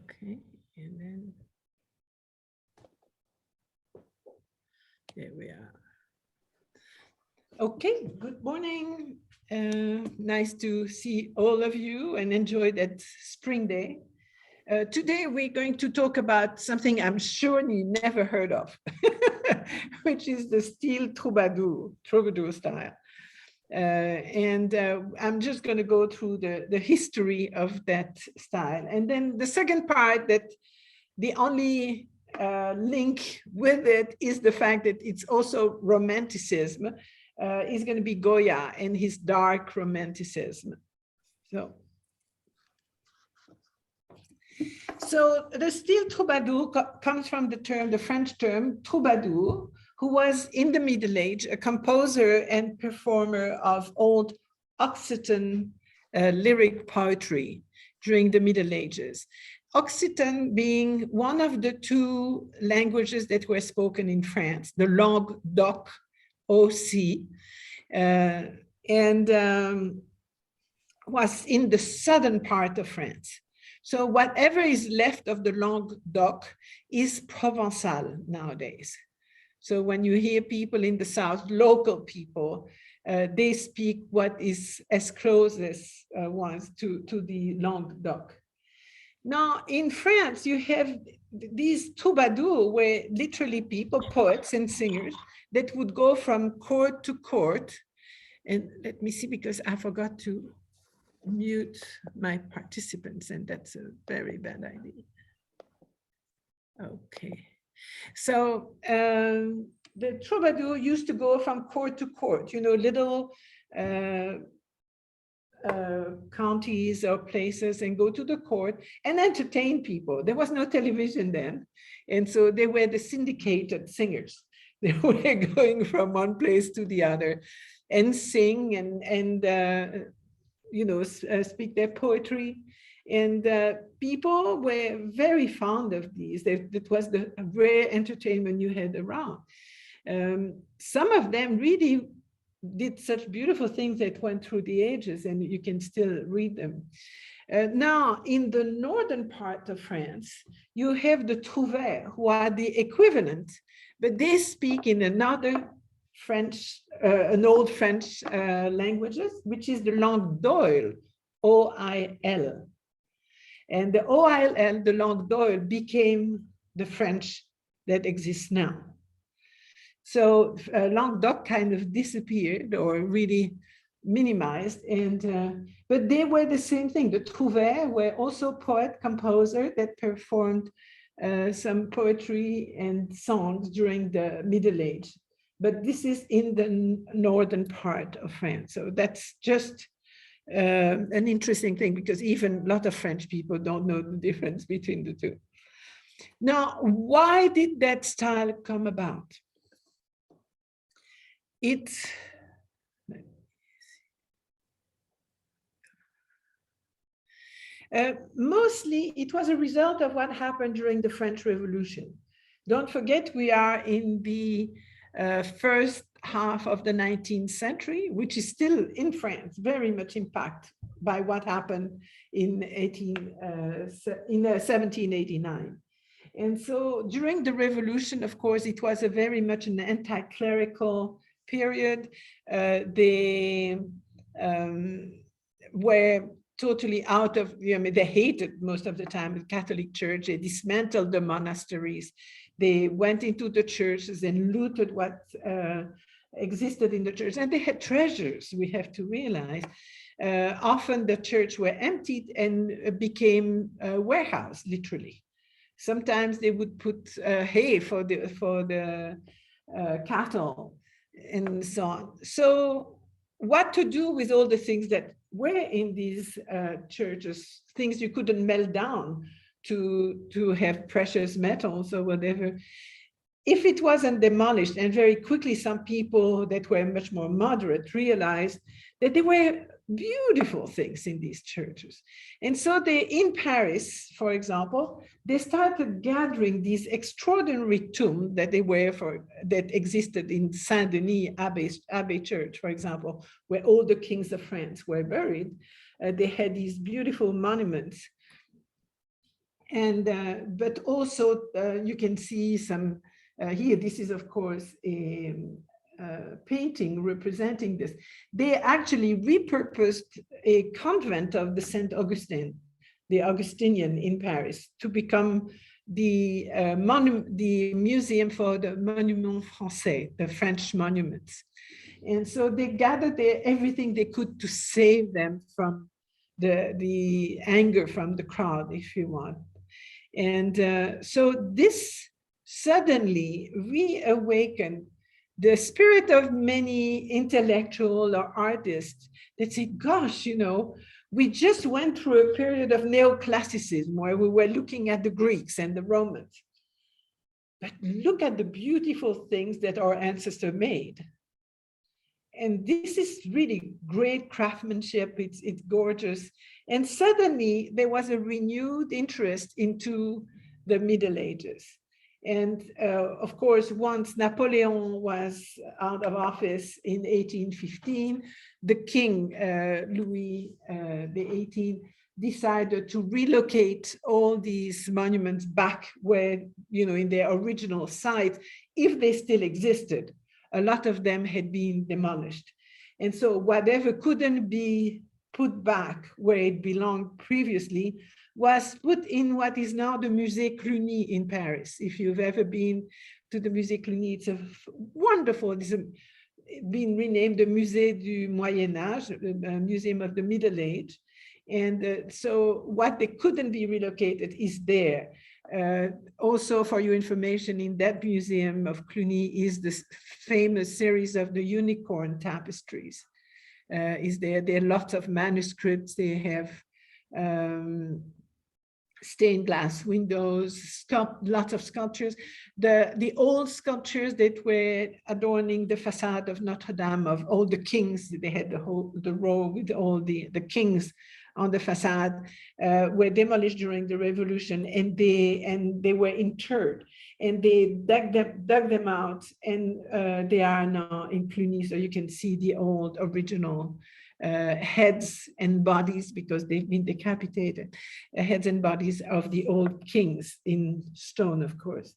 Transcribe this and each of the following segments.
Okay, and then there we are. Okay, good morning. Nice to see all of you and enjoy that spring day. Today we're going to talk about something I'm sure you never heard of, which is the style troubadour style. I'm just going to go through the history of that style. And then the second part, that the only link with it is the fact that it's also Romanticism, is going to be Goya and his dark Romanticism. So the style troubadour comes from the French term troubadour, who was in the Middle Age a composer and performer of old Occitan lyric poetry during the Middle Ages. Occitan being one of the two languages that were spoken in France, the langue d'oc, OC, was in the southern part of France. So whatever is left of the langue d'oc is Provençal nowadays. So when you hear people in the South, local people, they speak what is as close as was to the langue d'oc. Now, in France, you have these troubadours, where literally people, poets and singers, that would go from court to court. And let me see, because I forgot to mute my participants, and that's a very bad idea. Okay. So the troubadour used to go from court to court, you know, little counties or places, and go to the court and entertain people. There was no television then. And so they were the syndicated singers. They were going from one place to the other and sing and you know, speak their poetry. And people were very fond of these. It was the rare entertainment you had around. Some of them really did such beautiful things that went through the ages, and you can still read them. Now, in the northern part of France, you have the trouvères, who are the equivalent, but they speak in another French, an old French languages, which is the langue d'oil, O-I-L. And the O-I-L, the langue d'oil, became the French that exists now. So Languedoc kind of disappeared or really minimized, and but they were the same thing. The trouvères were also poet composer that performed some poetry and songs during the Middle Age. But this is in the northern part of France. So that's just an interesting thing, because even a lot of French people don't know the difference between the two. Now, why did that style come about? Mostly it was a result of what happened during the French Revolution. Don't forget, we are in the first half of the 19th century, which is still in France very much impacted by what happened in 1789. And so during the revolution, of course, it was a very much an anti-clerical period. They were totally out of, I mean, they hated most of the time the Catholic Church. They dismantled the monasteries. They went into the churches and looted what existed in the church. And they had treasures, we have to realize. Often the church were emptied and became a warehouse, literally. Sometimes they would put hay for the cattle and so on. So what to do with all the things that were in these churches, things you couldn't melt down to have precious metals or whatever. If it wasn't demolished, and very quickly some people that were much more moderate realized that there were beautiful things in these churches. And so they, in Paris, for example, they started gathering these extraordinary tombs that that existed in Saint-Denis Abbey Church, for example, where all the kings of France were buried. They had these beautiful monuments. And but also you can see some here. This is of course a painting representing this. They actually repurposed a convent of the Saint Augustine, the Augustinian in Paris, to become the museum for the Monuments Français, the French monuments. And so they gathered there everything they could to save them from the anger from the crowd, if you want. And so this suddenly reawakened the spirit of many intellectual or artists that say, gosh, you know, we just went through a period of neoclassicism where we were looking at the Greeks and the Romans. But look at the beautiful things that our ancestors made. And this is really great craftsmanship. It's gorgeous. And suddenly there was a renewed interest into the Middle Ages. And of course, once Napoleon was out of office in 1815, the king, Louis XVIII, decided to relocate all these monuments back where, you know, in their original site, if they still existed. A lot of them had been demolished. And so whatever couldn't be put back where it belonged previously was put in what is now the Musée Cluny in Paris. If you've ever been to the Musée Cluny, it's a wonderful, it's been renamed the Musée du Moyen Âge, the Museum of the Middle Age. And so what they couldn't be relocated is there. Also, for your information, in that museum of Cluny is this famous series of the unicorn tapestries. Is there? There are lots of manuscripts. They have stained glass windows, lots of sculptures. The old sculptures that were adorning the facade of Notre Dame of all the kings. They had the row with all the kings on the facade, were demolished during the revolution, and they were interred, and they dug them out, and they are now in Cluny, so you can see the old original heads and bodies, because they've been decapitated, heads and bodies of the old kings in stone, of course.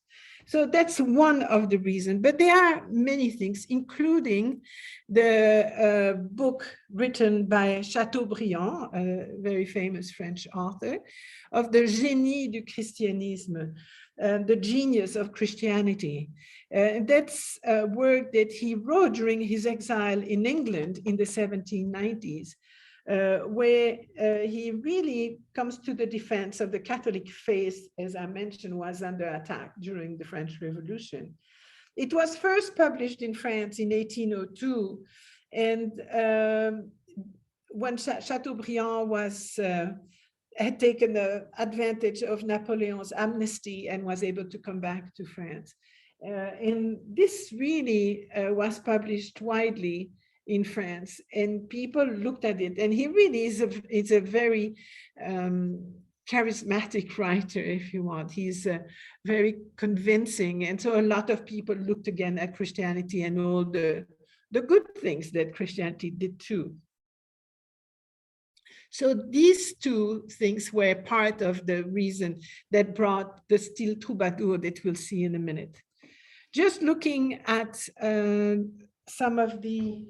So that's one of the reasons, but there are many things, including the book written by Chateaubriand, a very famous French author, of the Génie du Christianisme, the genius of Christianity. That's a work that he wrote during his exile in England in the 1790s, where he really comes to the defense of the Catholic faith, as I mentioned, was under attack during the French Revolution. It was first published in France in 1802, and when Chateaubriand had taken advantage of Napoleon's amnesty and was able to come back to France. And this really was published widely in France, and people looked at it, and he really is a very charismatic writer, if you want. He's very convincing, and so a lot of people looked again at Christianity and all the good things that Christianity did too. So these two things were part of the reason that brought the style Troubadour that we'll see in a minute. Just looking at some of the,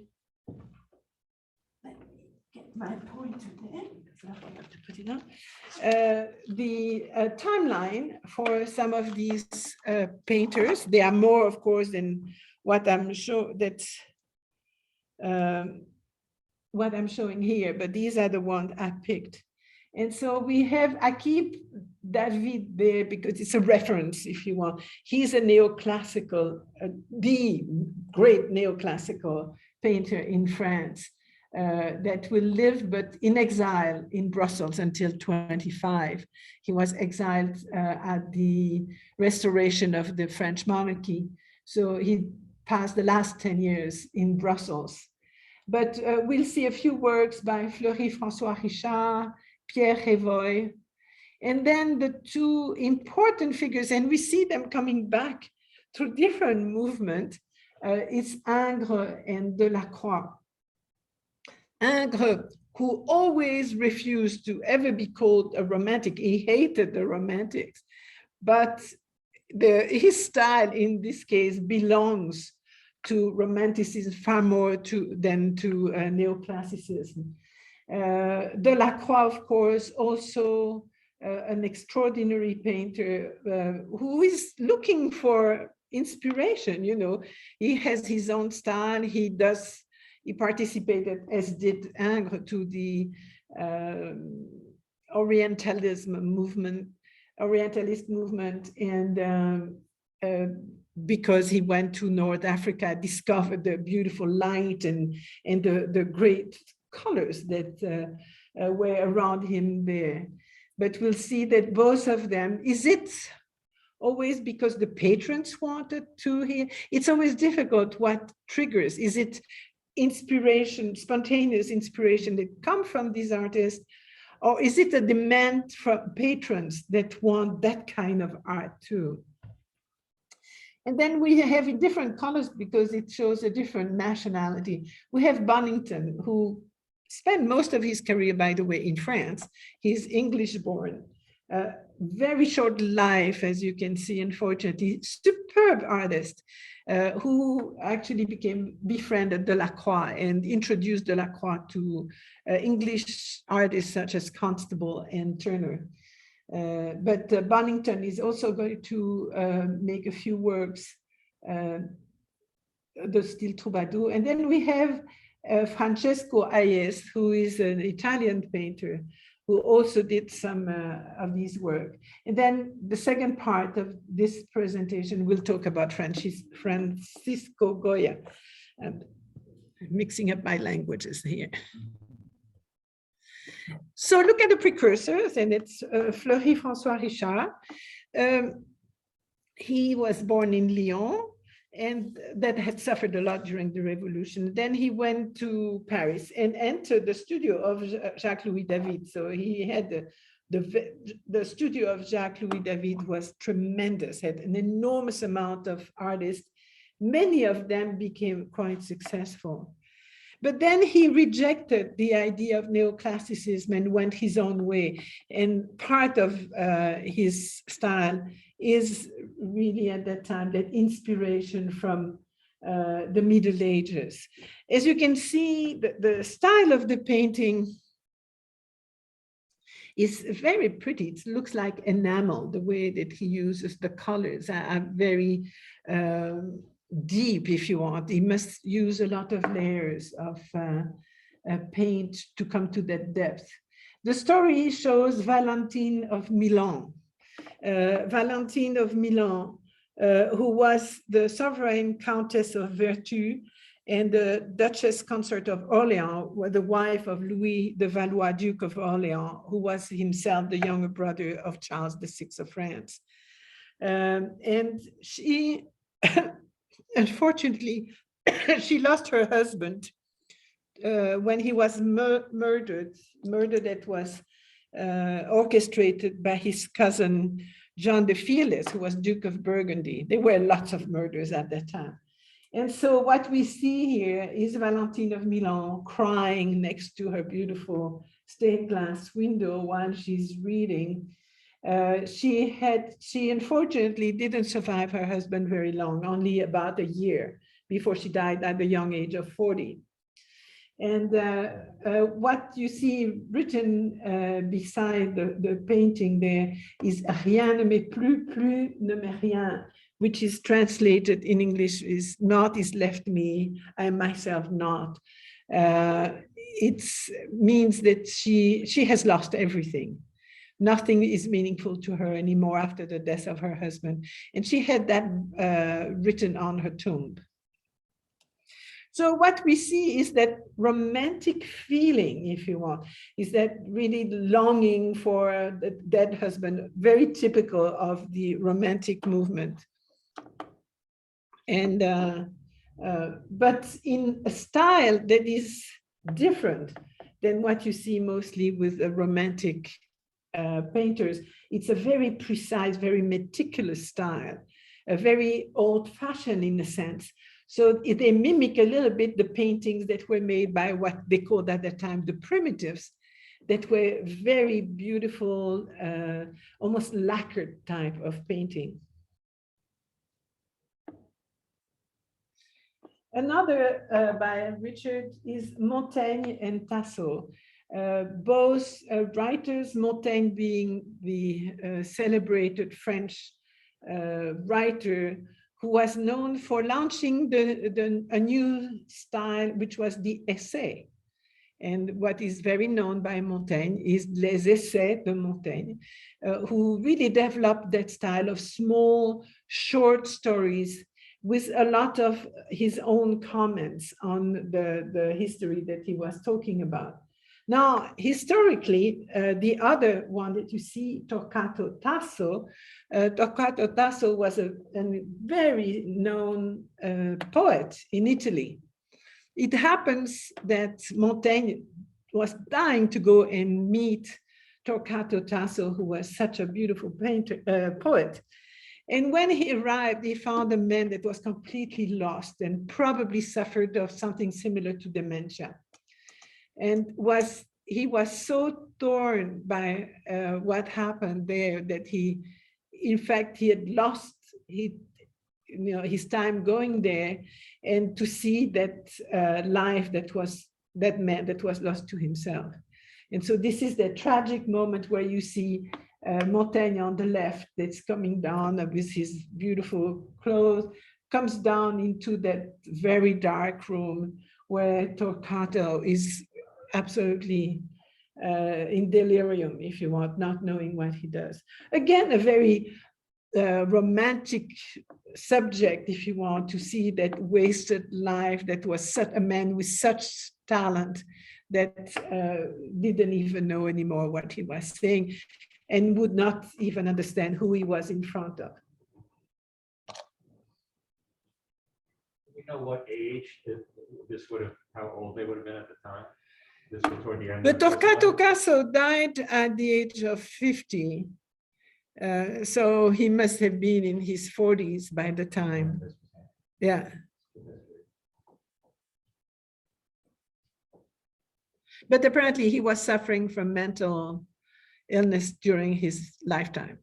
let me get my pointer there, because I forgot to put it on. The timeline for some of these painters. There are more, of course, than what I'm what I'm showing here, but these are the ones I picked. And so we have, I keep David there because it's a reference, if you want. He's a neoclassical, the great neoclassical painter in France that will live, but in exile in Brussels until 25. He was exiled at the restoration of the French monarchy. So he passed the last 10 years in Brussels. But we'll see a few works by Fleury-François Richard, Pierre Révoil, and then the two important figures, and we see them coming back through different movements, is Ingres and Delacroix. Ingres who always refused to ever be called a romantic. He hated the romantics, but his style in this case belongs to Romanticism far more than to neoclassicism. Delacroix, of course, also an extraordinary painter who is looking for inspiration. You know, he has his own style. He participated, as did Ingres, to the Orientalist movement, and because he went to North Africa, discovered the beautiful light and the great colors that were around him there. But we'll see that both of them, is it always because the patrons wanted to hear? It's always difficult what triggers. Is it inspiration, spontaneous inspiration that come from these artists? Or is it a demand from patrons that want that kind of art too? And then we have in different colors because it shows a different nationality. We have Bonington, who spent most of his career, by the way, in France. He's English born. Very short life, as you can see, unfortunately. Superb artist who actually befriended Delacroix and introduced Delacroix to English artists such as Constable and Turner. But Bonington is also going to make a few works, the style Troubador. And then we have Francesco Hayes, who is an Italian painter, who also did some of these work. And then the second part of this presentation, we'll talk about Francisco Goya. I'm mixing up my languages here. So look at the precursors, and it's Fleury-François Richard. He was born in Lyon, and that had suffered a lot during the revolution. Then he went to Paris and entered the studio of Jacques-Louis David. So he had the studio of Jacques-Louis David was tremendous, had an enormous amount of artists. Many of them became quite successful. But then he rejected the idea of neoclassicism and went his own way. And part of his style is really at that time that inspiration from the Middle Ages. As you can see, the style of the painting is very pretty. It looks like enamel. The way that he uses the colors are very deep, if you want. He must use a lot of layers of paint to come to that depth. The story shows Valentine of Milan. Valentine of Milan, who was the sovereign Countess of Vertu and the Duchess Consort of Orleans, was the wife of Louis de Valois, Duke of Orleans, who was himself the younger brother of Charles VI of France. And she, unfortunately, she lost her husband when he was murdered. Murder that was orchestrated by his cousin, John the Fearless, who was Duke of Burgundy. There were lots of murders at that time. And so what we see here is Valentine of Milan crying next to her beautiful stained glass window while she's reading. She unfortunately didn't survive her husband very long, only about a year before she died at the young age of 40. And what you see written beside the painting there is rien ne m'est plus, plus ne m'est rien, which is translated in English is naught is left me, I am myself not. It means that she has lost everything. Nothing is meaningful to her anymore after the death of her husband. And she had that written on her tomb. So what we see is that romantic feeling, if you want, is that really longing for the dead husband, very typical of the romantic movement. And but in a style that is different than what you see mostly with the romantic painters. It's a very precise, very meticulous style, a very old-fashioned in a sense. So they mimic a little bit the paintings that were made by what they called at the time the primitives, that were very beautiful, almost lacquered type of painting. Another by Richard is Montaigne and Tasso. Both writers, Montaigne being the celebrated French writer who was known for launching a new style, which was the essay. And what is very known by Montaigne is Les Essais de Montaigne, who really developed that style of small, short stories with a lot of his own comments on the history that he was talking about. Now, historically, the other one that you see, Torquato Tasso, Torquato Tasso was a very known poet in Italy. It happens that Montaigne was dying to go and meet Torquato Tasso, who was such a beautiful poet. And when he arrived, he found a man that was completely lost and probably suffered of something similar to dementia. And he was so torn by what happened there that in fact, he had lost his time going there, and to see that life that was lost to himself. And so this is the tragic moment where you see Montaigne on the left, that's coming down with his beautiful clothes, comes down into that very dark room where Torquato is absolutely in delirium, if you want, not knowing what he does. Again, a very romantic subject, if you want, to see that wasted life that was such a man with such talent that didn't even know anymore what he was saying and would not even understand who he was in front of. You know what age this would have, how old they would have been at the time? This was toward the end. But Torquato Tasso died at the age of 50. So he must have been in his 40s by the time. Yeah. But apparently he was suffering from mental illness during his lifetime.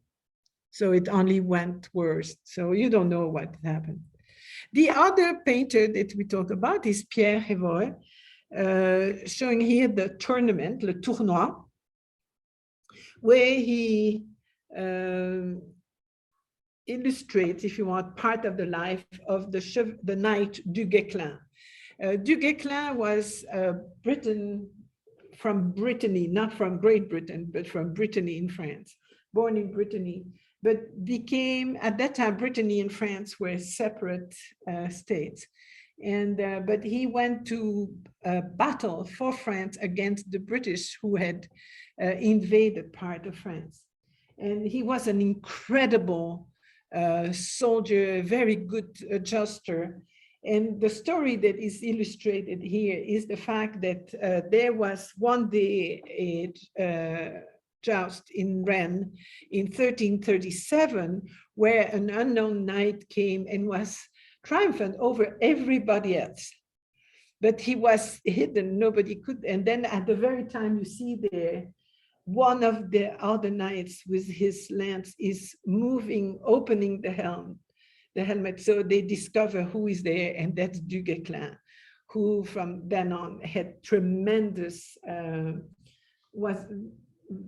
So it only went worse. So you don't know what happened. The other painter that we talk about is Pierre Révoil, showing here the tournament, le tournoi, where he illustrates, if you want, part of the life of the knight Du Guesclin. Du Guesclin was from Brittany, not from Great Britain, but from Brittany in France, born in Brittany, but became, at that time, Brittany and France were separate states. And but he went to battle for France against the British who had invaded part of France. And he was an incredible soldier, very good joustor. And the story that is illustrated here is the fact that there was one day a joust in Rennes in 1337, where an unknown knight came and was triumphant over everybody else. But he was hidden, nobody could. And then at the very time you see there, one of the other knights with his lance is moving, opening the helmet. So they discover who is there, and that's Du Guesclin, who from then on had tremendous, was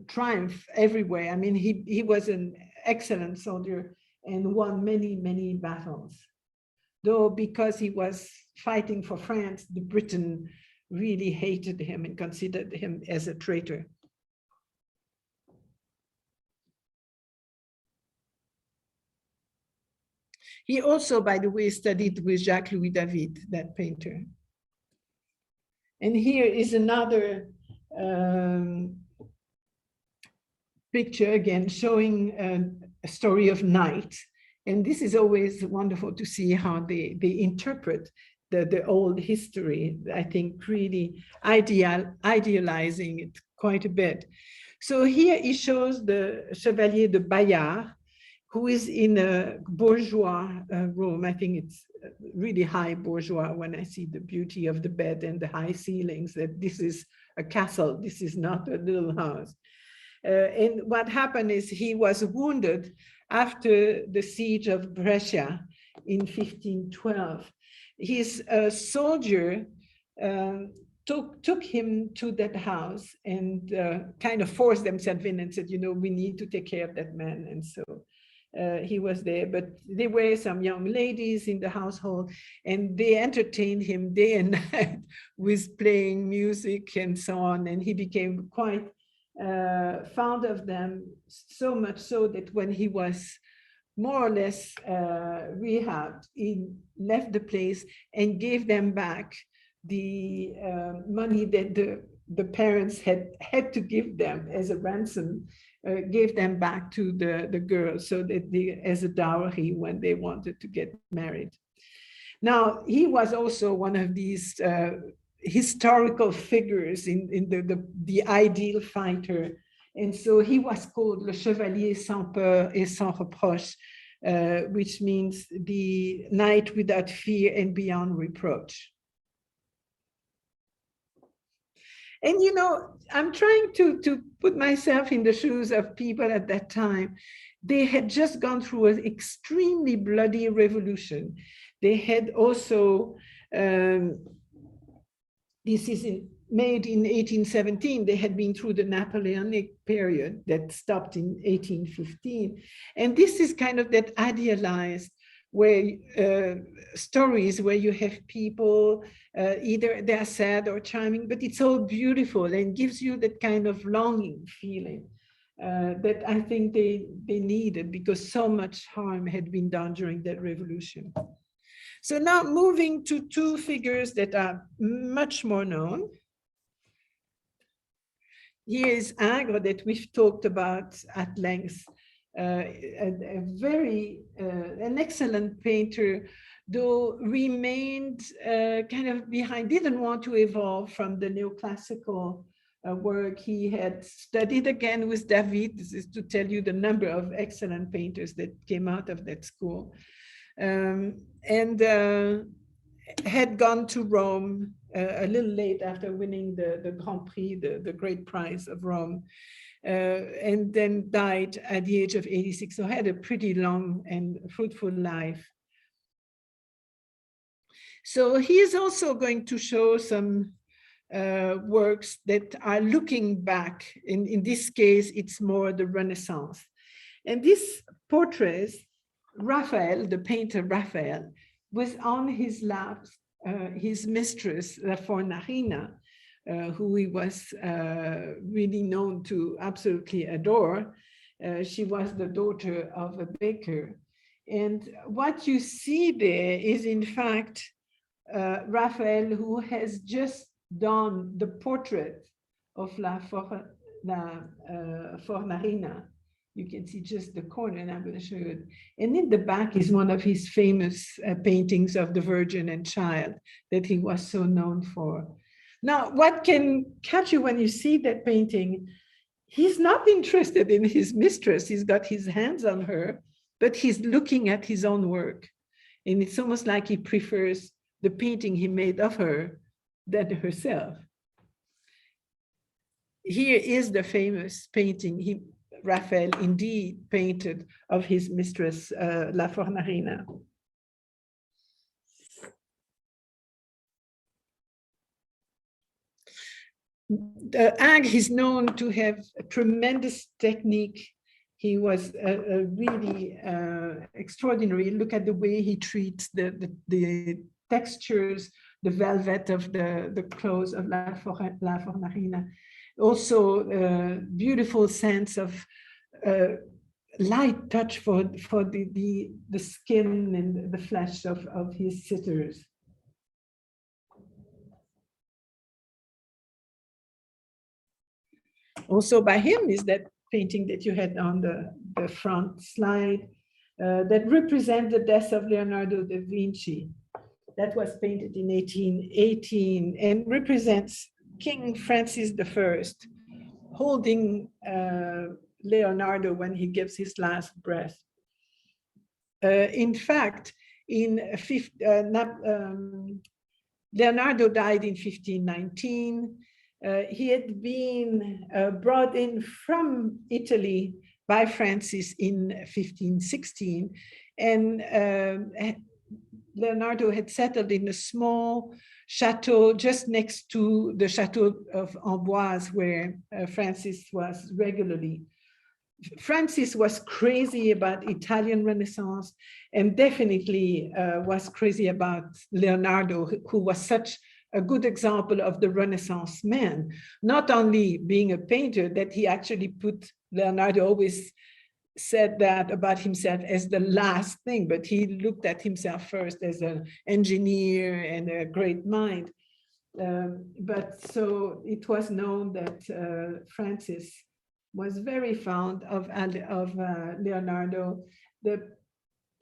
triumph everywhere. I mean, he was an excellent soldier and won many, many battles. Though because he was fighting for France, the Britain really hated him and considered him as a traitor. He also, by the way, studied with Jacques-Louis David, that painter. And here is another picture, again, showing a story of night. And this is always wonderful to see how they interpret the old history, I think really idealizing it quite a bit. So here he shows the Chevalier de Bayard, who is in a bourgeois room. I think it's really high bourgeois when I see the beauty of the bed and the high ceilings, that this is a castle, this is not a little house. And what happened is he was wounded after the siege of Brescia in 1512. His soldier took him to that house and kind of forced themselves in and said, you know, we need to take care of that man. And so he was there, but there were some young ladies in the household and they entertained him day and night with playing music and so on. And he became quite fond of them, so much so that when he was more or less rehabbed, he left the place and gave them back the money that the parents had to give them as a ransom, gave them back to the girls so that they, as a dowry when they wanted to get married. Now, he was also one of these historical figures in the ideal fighter. And so he was called Le Chevalier sans peur et sans reproche, which means the knight without fear and beyond reproach. And, you know, I'm trying to put myself in the shoes of people at that time. They had just gone through an extremely bloody revolution. They had also, this is made in 1817, they had been through the Napoleonic period that stopped in 1815. And this is kind of that idealized where stories where you have people, either they're sad or charming, but it's all beautiful and gives you that kind of longing feeling that I think they needed, because so much harm had been done during that revolution. So now moving to two figures that are much more known. Here is Ingres, that we've talked about at length. An excellent painter, though remained kind of behind, didn't want to evolve from the neoclassical work. He had studied again with David. This is to tell you the number of excellent painters that came out of that school. And had gone to Rome a little late after winning the Grand Prix, the great prize of Rome. And then died at the age of 86, so had a pretty long and fruitful life. So he is also going to show some works that are looking back. In this case, it's more the Renaissance. And this portrait, Raphael, the painter Raphael, was on his lap, his mistress, La Fornarina, who he was really known to absolutely adore. She was the daughter of a baker. And what you see there is, in fact, Raphael, who has just done the portrait of La Fornarina. You can see just the corner, and I'm going to show you it. And in the back is one of his famous paintings of the Virgin and Child that he was so known for. Now, what can catch you when you see that painting, he's not interested in his mistress. He's got his hands on her, but he's looking at his own work. And it's almost like he prefers the painting he made of her than herself. Here is the famous painting Raphael indeed painted of his mistress, La Fornarina. Ingres is known to have a tremendous technique. He was really extraordinary. Look at the way he treats the textures, the velvet of the clothes of La Fornarina. Also, beautiful sense of light touch for the skin and the flesh of his sitters. Also by him is that painting that you had on the front slide that represents the death of Leonardo da Vinci. That was painted in 1818 and represents King Francis I holding Leonardo when he gives his last breath. In fact, Leonardo died in 1519. He had been brought in from Italy by Francis in 1516, and Leonardo had settled in a small chateau just next to the Chateau of Amboise, where Francis was regularly. Francis was crazy about Italian Renaissance, and definitely was crazy about Leonardo, who was such a good example of the Renaissance man, not only being a painter, that he actually put, Leonardo always said that about himself as the last thing, but he looked at himself first as an engineer and a great mind. But so it was known that Francis was very fond of Leonardo. The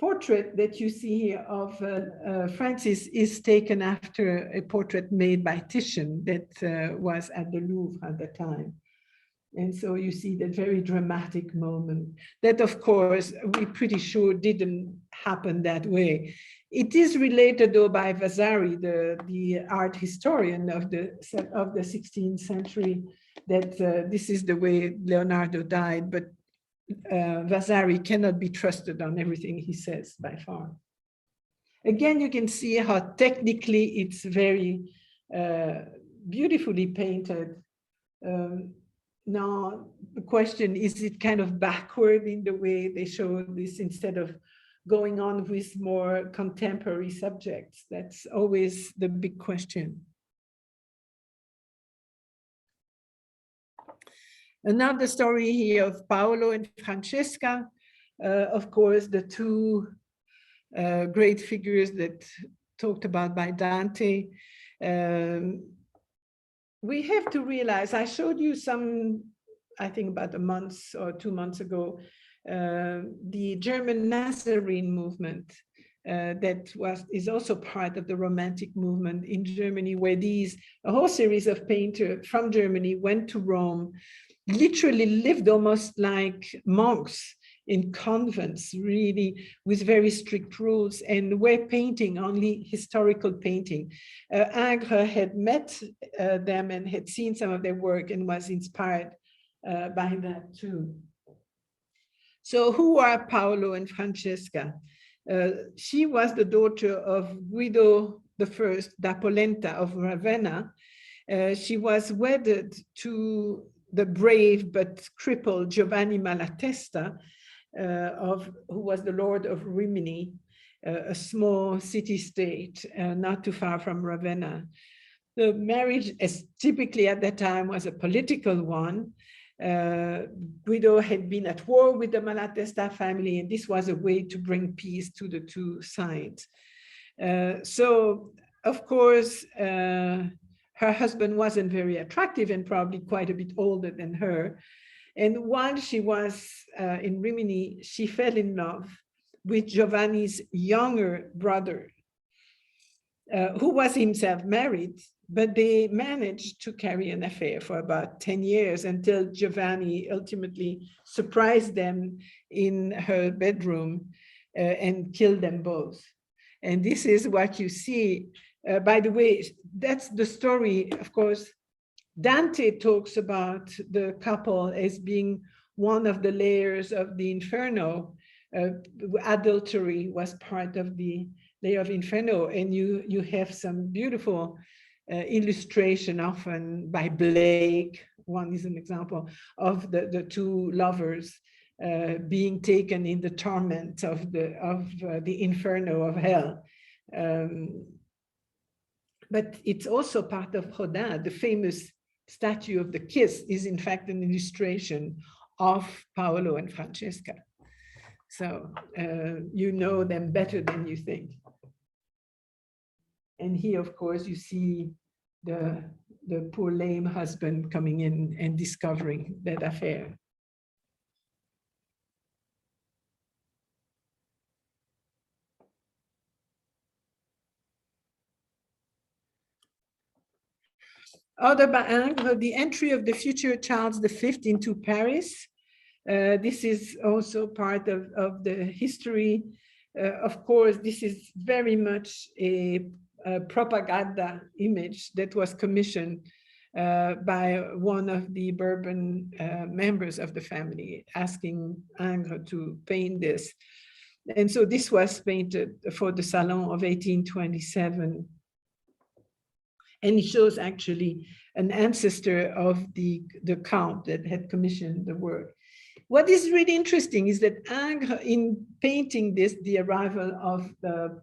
portrait that you see here of Francis is taken after a portrait made by Titian that was at the Louvre at the time. And so you see that very dramatic moment that, of course, we're pretty sure didn't happen that way. It is related, though, by Vasari, the art historian of the 16th century, that this is the way Leonardo died, but Vasari cannot be trusted on everything he says by far. Again, you can see how technically it's very beautifully painted. Now, the question, is it kind of backward in the way they show this instead of going on with more contemporary subjects? That's always the big question. Another story here of Paolo and Francesca, of course, the two great figures that talked about by Dante. We have to realize, I showed you some, I think about a month or 2 months ago, the German Nazarene movement that is also part of the Romantic movement in Germany, where a whole series of painters from Germany went to Rome, literally lived almost like monks in convents, really with very strict rules, and were painting only historical painting. Ingres had met them and had seen some of their work and was inspired by that too. So who are Paolo and Francesca? She was the daughter of Guido I da Polenta of Ravenna. She was wedded to the brave but crippled Giovanni Malatesta, who was the Lord of Rimini, a small city-state not too far from Ravenna. The marriage, as typically at that time, was a political one. Guido had been at war with the Malatesta family, and this was a way to bring peace to the two sides. So, of course, her husband wasn't very attractive and probably quite a bit older than her. And while she was in Rimini, she fell in love with Giovanni's younger brother, who was himself married, but they managed to carry an affair for about 10 years until Giovanni ultimately surprised them in her bedroom and killed them both. And this is what you see. By the way, that's the story, of course. Dante talks about the couple as being one of the layers of the Inferno. Adultery was part of the layer of Inferno, and you have some beautiful illustration, often by Blake. One is an example of the two lovers being taken in the torment of the Inferno of hell. But it's also part of Rodin. The famous statue of the kiss is in fact an illustration of Paolo and Francesca. So you know them better than you think. And here, of course, you see the poor lame husband coming in and discovering that affair. Order by Ingres, the entry of the future Charles V into Paris. This is also part of the history. Of course, this is very much a propaganda image that was commissioned by one of the Bourbon members of the family, asking Ingres to paint this. And so this was painted for the Salon of 1827. And it shows actually an ancestor of the count that had commissioned the work. What is really interesting is that Ingres, in painting this, the arrival of the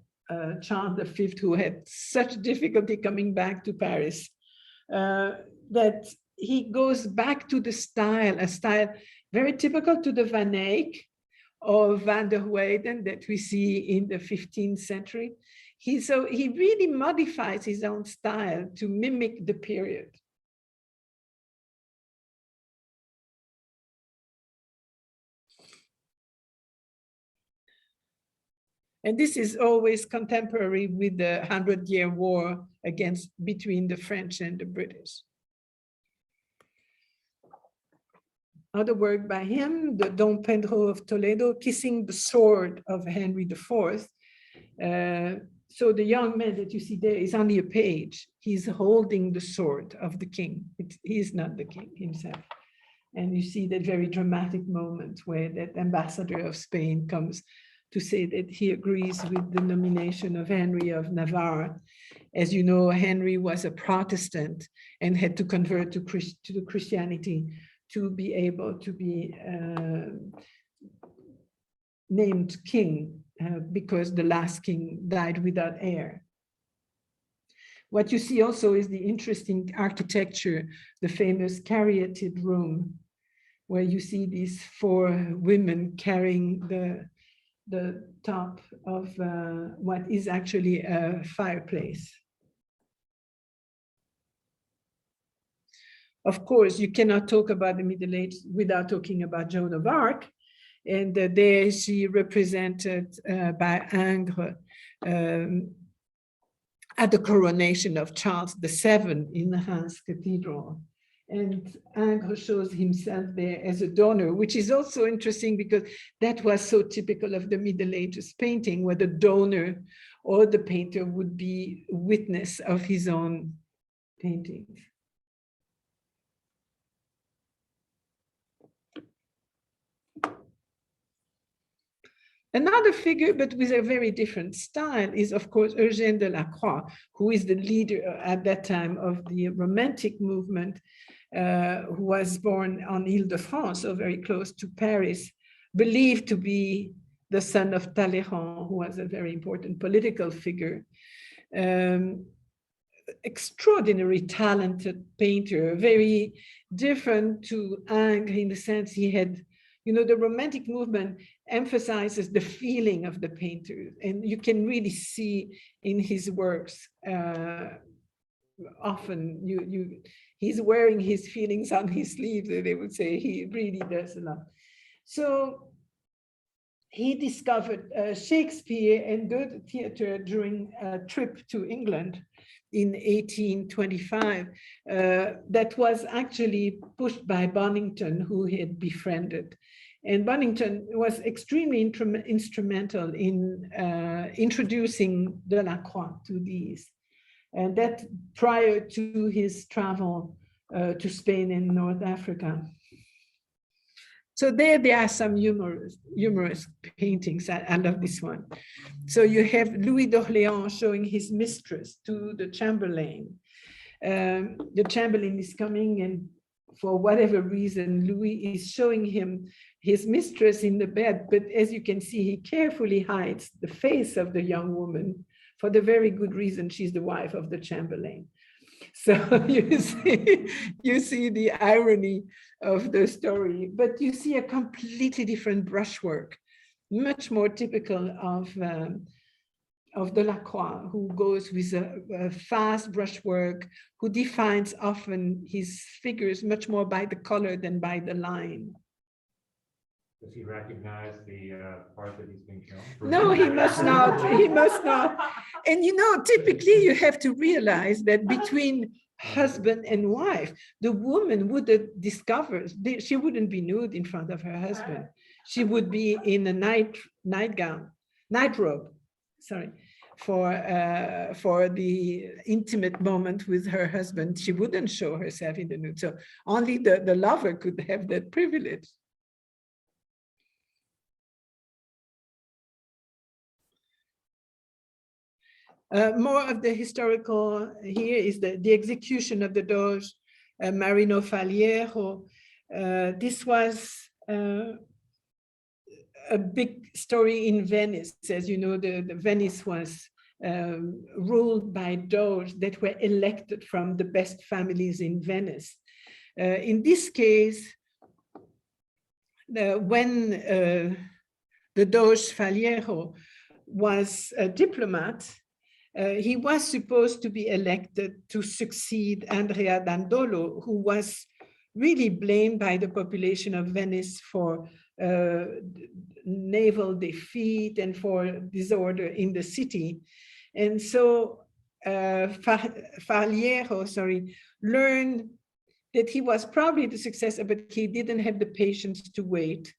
Charles V, who had such difficulty coming back to Paris, that he goes back to the style, a style very typical to the Van Eyck or Van der Weyden that we see in the 15th century. So he really modifies his own style to mimic the period. And this is always contemporary with the 100-Year War between the French and the British. Other work by him, the Don Pedro of Toledo, kissing the sword of Henry IV. So the young man that you see there is only a page. He's holding the sword of the king. He is not the king himself. And you see that very dramatic moment where that ambassador of Spain comes to say that he agrees with the nomination of Henry of Navarre. As you know, Henry was a Protestant and had to convert to Christianity to be able to be named king. Because the last king died without heir. What you see also is the interesting architecture, the famous caryatid room, where you see these 4 women carrying the top of what is actually a fireplace. Of course, you cannot talk about the Middle Ages without talking about Joan of Arc. And there she represented by Ingres at the coronation of Charles VII in the Reims Cathedral. And Ingres shows himself there as a donor, which is also interesting because that was so typical of the Middle Ages painting, where the donor or the painter would be witness of his own paintings. Another figure, but with a very different style, is of course Eugène de la Croix, who is the leader at that time of the Romantic movement, who was born on Ile-de-France, so very close to Paris, believed to be the son of Talleyrand, who was a very important political figure. Extraordinary talented painter, very different to Ingres in the sense he had, you know, the Romantic movement emphasizes the feeling of the painter, and you can really see in his works often he's wearing his feelings on his sleeves, they would say. He really does a lot. So he discovered Shakespeare and good theater during a trip to England in 1825 that was actually pushed by Bonington, who he had befriended. And Bonington was extremely instrumental in introducing Delacroix to these. And that prior to his travel to Spain and North Africa. So there are some humorous paintings. I love this one. So you have Louis d'Orléans showing his mistress to the Chamberlain. The Chamberlain is coming, and for whatever reason, Louis is showing him his mistress in the bed. But as you can see, he carefully hides the face of the young woman for the very good reason she's the wife of the Chamberlain. So you see the irony of the story, but you see a completely different brushwork, much more typical of Delacroix, who goes with a fast brushwork, who defines often his figures much more by the color than by the line. Does he recognize the part that he's being shown? No, he must not. He must not. And you know, typically you have to realize that between husband and wife, the woman would have discovered, she wouldn't be nude in front of her husband. She would be in a nightgown. night robe, sorry, for the intimate moment with her husband. She wouldn't show herself in the nude. So only the lover could have that privilege. More of the historical here is the execution of the Doge Marino Faliero. This was a big story in Venice. As you know, the Venice was ruled by doges that were elected from the best families in Venice. In this case, when the Doge Faliero was a diplomat, he was supposed to be elected to succeed Andrea Dandolo, who was really blamed by the population of Venice for naval defeat and for disorder in the city. And so Faliero, learned that he was probably the successor, but he didn't have the patience to wait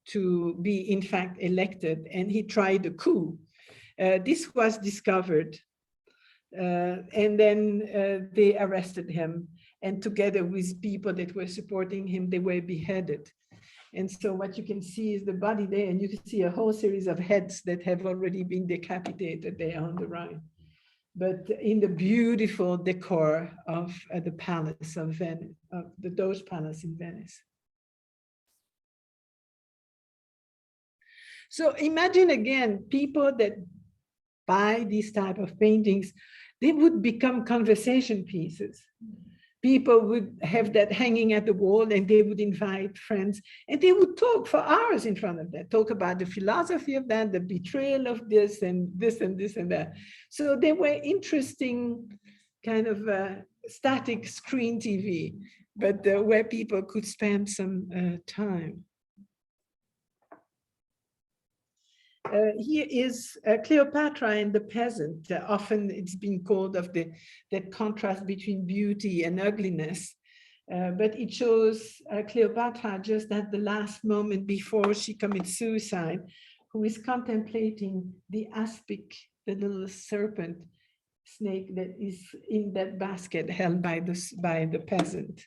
to be in fact elected, and he tried a coup. This was discovered, and then they arrested him, and together with people that were supporting him, they were beheaded. And so what you can see is the body there, and you can see a whole series of heads that have already been decapitated there on the right. But in the beautiful decor of the palace of Venice, of the Doge Palace in Venice. So imagine again, people that buy these type of paintings, they would become conversation pieces. People would have that hanging at the wall, and they would invite friends, and they would talk for hours in front of that, talk about the philosophy of that, the betrayal of this and this and this and that. So they were interesting kind of static screen TV, but where people could spend some time. Here is Cleopatra and the Peasant. Often it's been called of that contrast between beauty and ugliness. But it shows Cleopatra just at the last moment before she commits suicide, who is contemplating the aspic, the little serpent snake that is in that basket held by the peasant.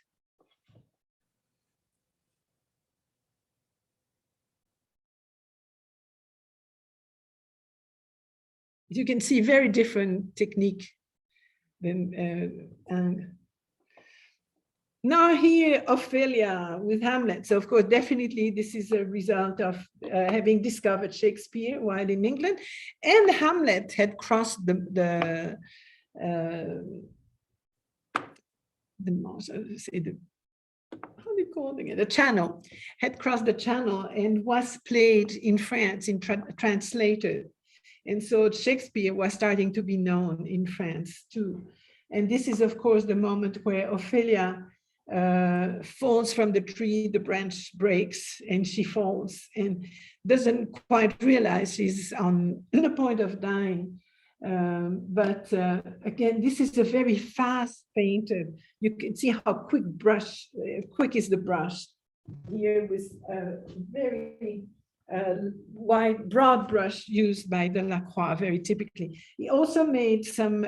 You can see very different technique than and now here Ophelia with Hamlet. So of course, definitely this is a result of having discovered Shakespeare while in England, and Hamlet had crossed the channel, had crossed the channel and was played in France, translated. And so Shakespeare was starting to be known in France too. And this is, of course, the moment where Ophelia falls from the tree, the branch breaks, and she falls and doesn't quite realize she's on the point of dying. Again, this is a very fast painted. You can see how quick is the brush here with a very wide, broad brush used by Delacroix, very typically. He also made some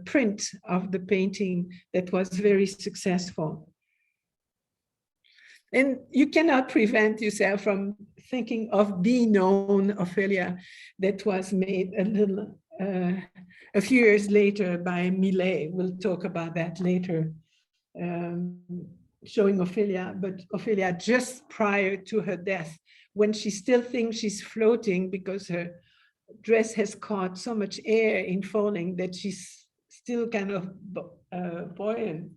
print of the painting that was very successful. And you cannot prevent yourself from thinking of the known Ophelia that was made a few years later by Millet. We'll talk about that later, showing Ophelia, but Ophelia just prior to her death, when she still thinks she's floating because her dress has caught so much air in falling that she's still kind of buoyant.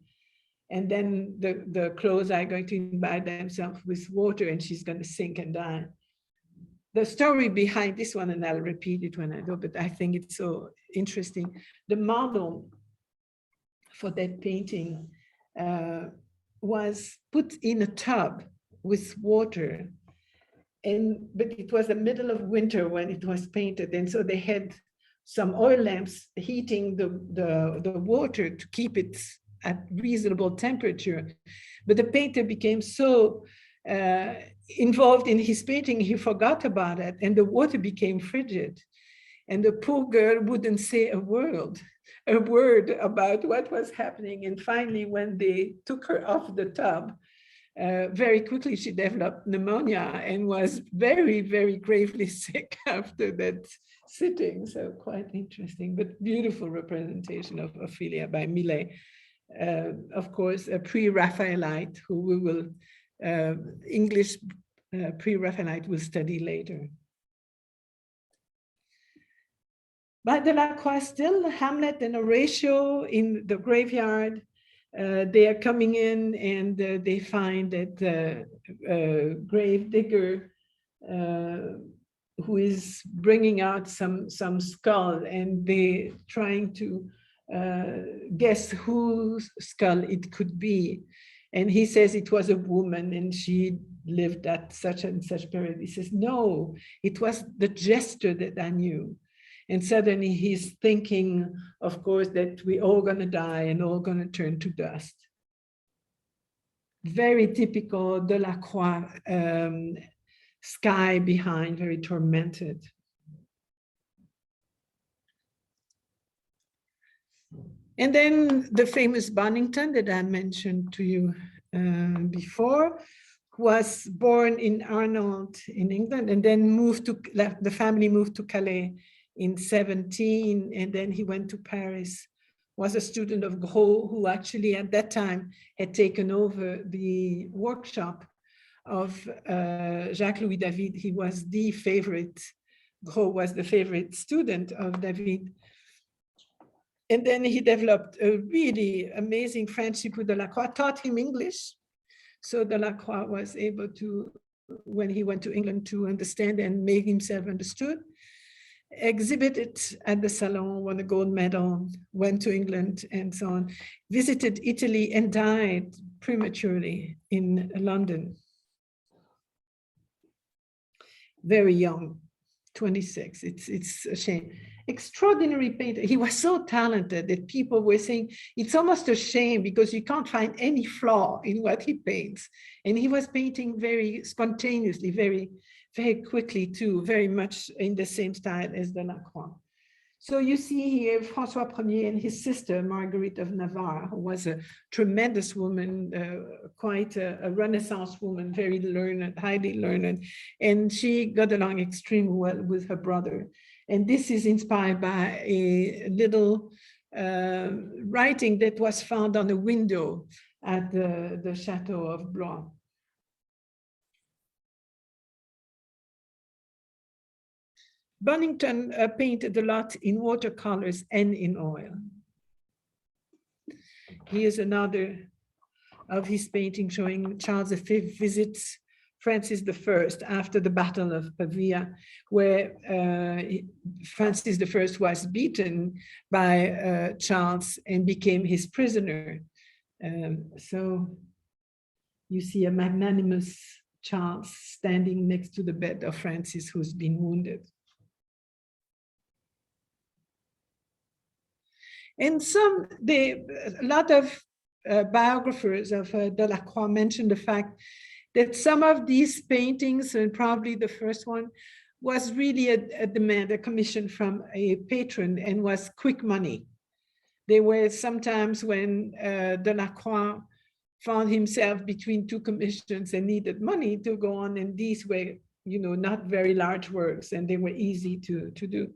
And then the clothes are going to imbibe themselves with water and she's going to sink and die. The story behind this one, and I'll repeat it when I do, but I think it's so interesting. The model for that painting was put in a tub with water, but it was the middle of winter when it was painted, and so they had some oil lamps heating the water to keep it at reasonable temperature. But the painter became so involved in his painting, he forgot about it, and the water became frigid. And the poor girl wouldn't say a word about what was happening. And finally, when they took her off the tub, very quickly she developed pneumonia and was very, very gravely sick after that sitting. So quite interesting, but beautiful representation of Ophelia by Millet. Of course, a pre-Raphaelite who we will, English pre-Raphaelite will study later. By Delacroix, still Hamlet and Horatio in the graveyard. They are coming in and they find that grave digger who is bringing out some skull, and they trying to guess whose skull it could be. And he says it was a woman and she lived at such and such period. He says, no, it was the gesture that I knew. And suddenly he's thinking, of course, that we're all going to die and all going to turn to dust. Very typical Delacroix, sky behind, very tormented. And then the famous Bonington that I mentioned to you before was born in Arnold in England, and then the family moved to Calais in 17, and then he went to Paris, was a student of Gros, who actually at that time had taken over the workshop of Jacques-Louis David. He was the favorite, Gros was the favorite student of David. And then he developed a really amazing friendship with Delacroix, taught him English. So Delacroix was able to, when he went to England, to understand and make himself understood. Exhibited at the Salon, won a gold medal, went to England and so on, visited Italy and died prematurely in London. Very young, 26, it's a shame. Extraordinary painter. He was so talented that people were saying, it's almost a shame because you can't find any flaw in what he paints. And he was painting very spontaneously, very quickly too, very much in the same style as Delacroix. So you see here François Ier and his sister, Marguerite of Navarre, who was a tremendous woman, quite a Renaissance woman, very learned, highly learned, and she got along extremely well with her brother. And this is inspired by a little writing that was found on a window at the Chateau of Blois. Bonington painted a lot in watercolors and in oil. Here's another of his painting showing Charles V visits Francis I after the Battle of Pavia, where Francis I was beaten by Charles and became his prisoner. So you see a magnanimous Charles standing next to the bed of Francis, who's been wounded. And a lot of biographers of Delacroix mentioned the fact that some of these paintings, and probably the first one, was really a demand, a commission from a patron, and was quick money. They were sometimes when Delacroix found himself between two commissions and needed money to go on, and these were, you know, not very large works, and they were easy to do.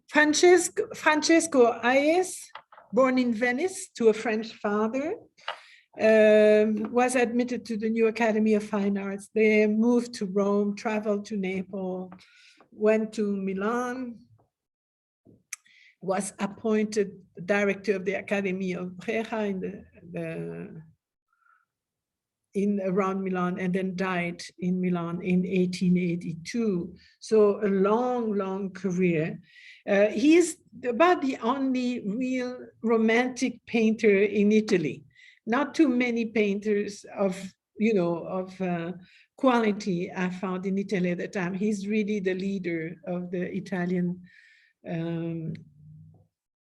Francesco Hayes, born in Venice to a French father, was admitted to the New Academy of Fine Arts. They moved to Rome, traveled to Naples, went to Milan, was appointed director of the Academy of Brera in around Milan, and then died in Milan in 1882. So a long, long career. He is about the only real romantic painter in Italy. Not too many painters of, you know, of quality I found in Italy at the time. He's really the leader of the Italian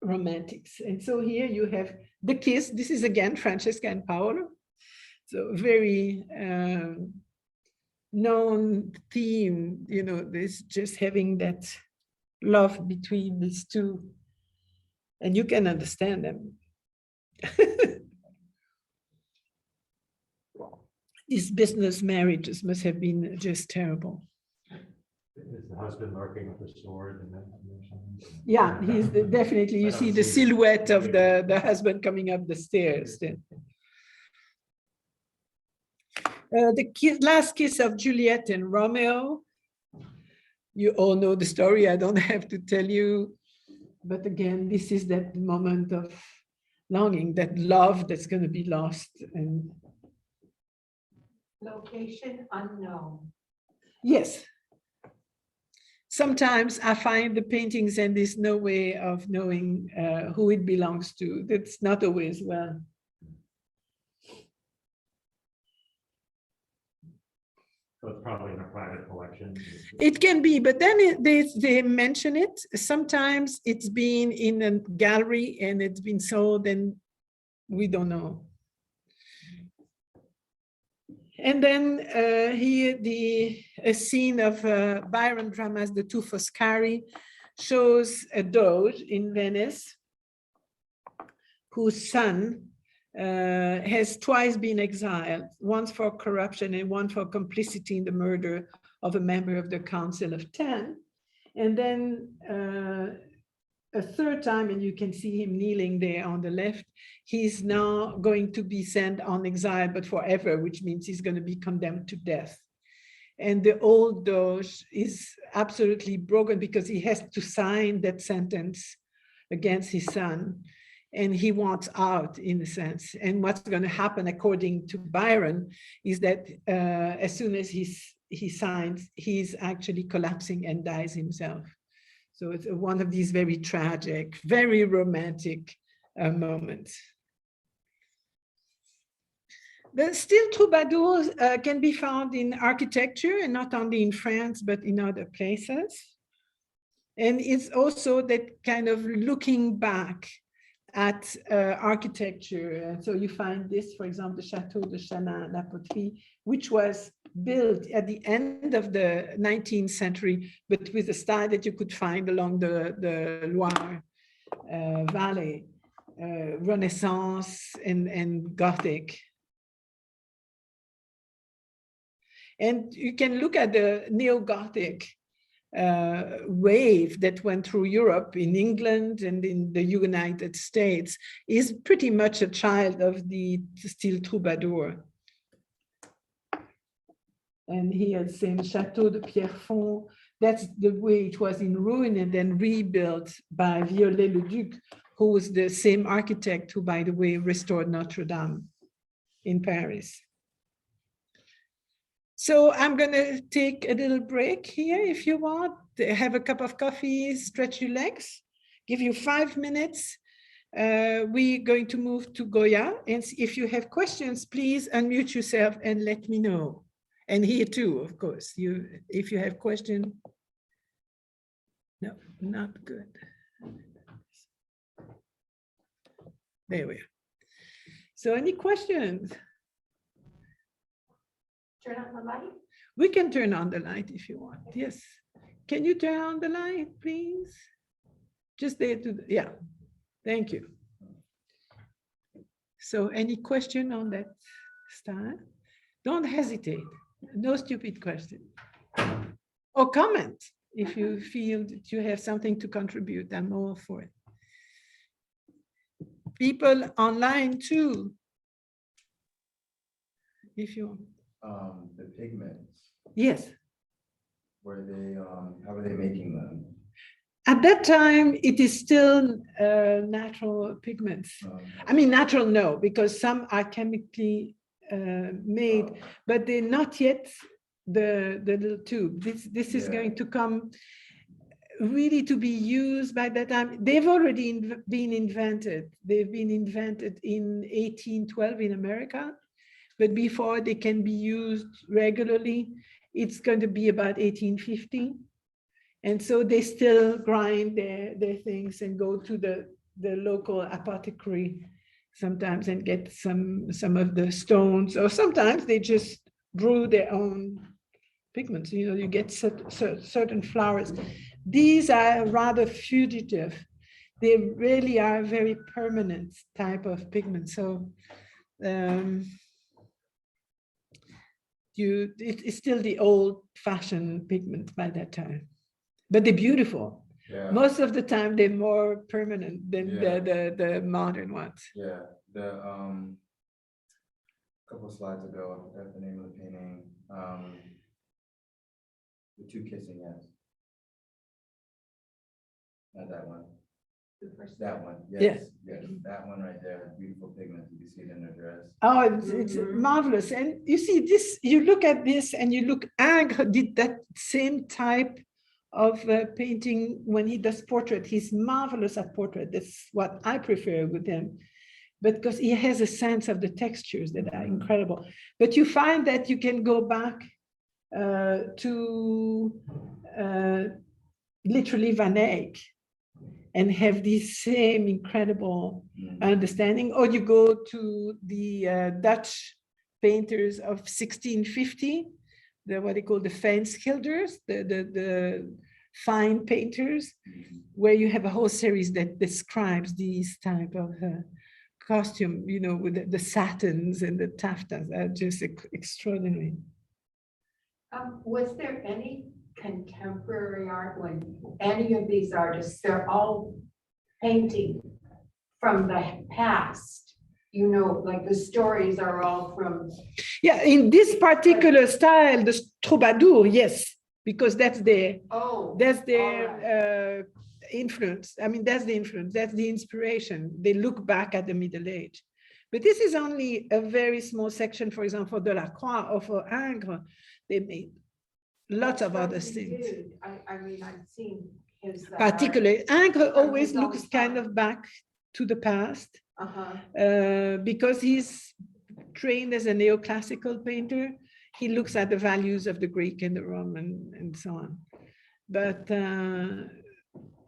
romantics. And so here you have the kiss. This is again Francesca and Paolo. So very known theme, this just having that love between these two, and you can understand them. These business marriages must have been just terrible. Is the husband lurking with a sword? And then Yeah, he's definitely, you see the silhouette of the husband coming up the stairs. The last kiss of Juliet and Romeo. You all know the story, I don't have to tell you. But again, this is that moment of longing, that love that's going to be lost. And location unknown. yes. Sometimes I find the paintings and there's no way of knowing who it belongs to. That's not always well. So it's probably in a private collection. It can be, but then they mention it. Sometimes it's been in a gallery and it's been sold and we don't know. And then here a scene of Byron dramas, The Two Foscari, shows a Doge in Venice whose son has twice been exiled, once for corruption and one for complicity in the murder of a member of the Council of 10. And then a third time, and you can see him kneeling there on the left, he's now going to be sent on exile, but forever, which means he's going to be condemned to death. And the old Doge is absolutely broken because he has to sign that sentence against his son. And he wants out, in a sense. And what's going to happen, according to Byron, is that as soon as he signs, he's actually collapsing and dies himself. So it's one of these very tragic, very romantic moments. But still, troubadours can be found in architecture, and not only in France, but in other places. And it's also that kind of looking back at architecture. So you find this, for example, the Chateau de Chanain-la-Poterie, which was built at the end of the 19th century, but with a style that you could find along the Loire Valley, Renaissance and Gothic. And you can look at the neo-Gothic wave that went through Europe, in England and in the United States, is pretty much a child of the style troubadour. And here, the same Chateau de Pierrefonds, that's the way it was in ruin and then rebuilt by Viollet-le-Duc, who was the same architect who, by the way, restored Notre Dame in Paris. So I'm going to take a little break here if you want. Have a cup of coffee, stretch your legs, give you 5 minutes. We're going to move to Goya. And if you have questions, please unmute yourself and let me know. And here too, of course, if you have questions. No, not good. There we are. So any questions? Turn on the light. We can turn on the light if you want. Yes. Can you turn on the light, please? Just there to, yeah. Thank you. So any question on that style? Don't hesitate. No stupid question. Or comment if you feel that you have something to contribute. I'm all for it. People online too. If you want. The pigments, Yes. were they, how were they making them? At that time, it is still natural pigments. I mean, natural, no, because some are chemically made, but they're not yet the little tube. This is going to come really to be used by that time. They've already been invented. They've been invented in 1812 in America. But before they can be used regularly, it's going to be about 1850. And so they still grind their things and go to the local apothecary sometimes and get some of the stones, or sometimes they just brew their own pigments. You know, you get certain flowers. These are rather fugitive. They really are very permanent type of pigment. So it's still the old-fashioned pigment by that time, but they're beautiful. Yeah. Most of the time, they're more permanent than Yeah. the modern ones. Yeah, couple slides ago, I forgot the name of the painting. The two kissing hands. Not that one. That one, yes, yes, that one right there, beautiful pigment. You can see it in her dress. Oh, it's marvelous. And you see this, you look at this and you look, Ingres did that same type of painting when he does portrait. He's marvelous at portrait. That's what I prefer with him, but because he has a sense of the textures that are incredible. But you find that you can go back to literally Van Eyck and have this same incredible understanding, or you go to the Dutch painters of 1650, what they call the fijnschilders, the fine painters, where you have a whole series that describes these type of costume, you know, with the satins and the taffetas are just extraordinary. Was there any contemporary art when any of these artists, they're all painting from the past, you know, like the stories are all from. Yeah, in this particular style, the Troubador, yes, because that's their influence. I mean, that's the influence, that's the inspiration. They look back at the Middle Age. But this is only a very small section, for example, de la Croix or for Ingres. They made lots of other things. I mean, I've seen his. Particularly, Ingres always looks kind of back to the past because he's trained as a neoclassical painter. He looks at the values of the Greek and the Roman and so on. But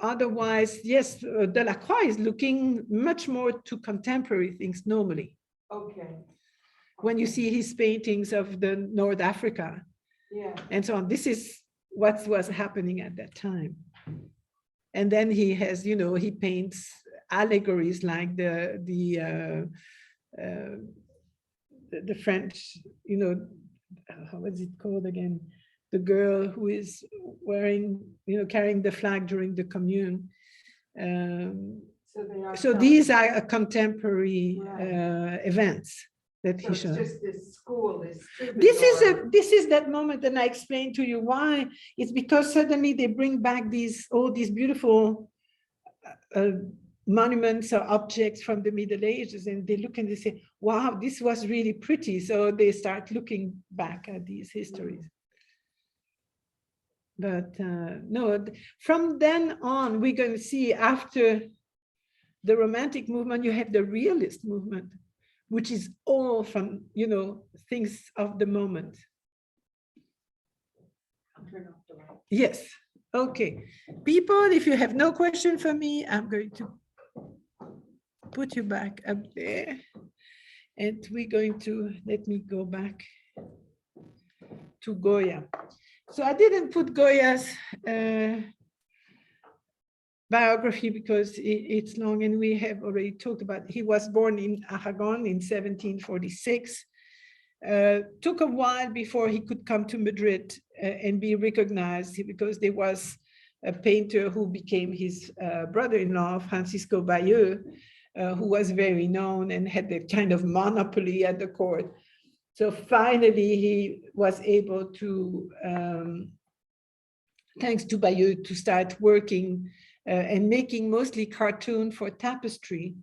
otherwise, yes, Delacroix is looking much more to contemporary things normally. Okay. When you see his paintings of the North Africa, and so on, this is what was happening at that time. And then he has, you know, he paints allegories like the French, you know, how is it called again? The girl who is wearing, you know, carrying the flag during the Commune. So these are contemporary events that he shows. Just this school, This is that moment, and I explained to you why. It's because suddenly they bring back all these beautiful monuments or objects from the Middle Ages, and they look and they say, wow, this was really pretty. So they start looking back at these histories. But no, from then on, we're going to see after the Romantic movement, you have the Realist movement, which is all from, you know, things of the moment. Yes, okay. People, if you have no question for me, I'm going to put you back up there. And we're going to, let me go back to Goya. So I didn't put Goya's biography because it's long, and we have already talked about it. He was born in Aragon in 1746. Took a while before he could come to Madrid and be recognized, because there was a painter who became his brother-in-law, Francisco Bayeux, who was very known and had that kind of monopoly at the court. So finally, he was able to, thanks to Bayeux, to start working and making mostly cartoon for tapestry,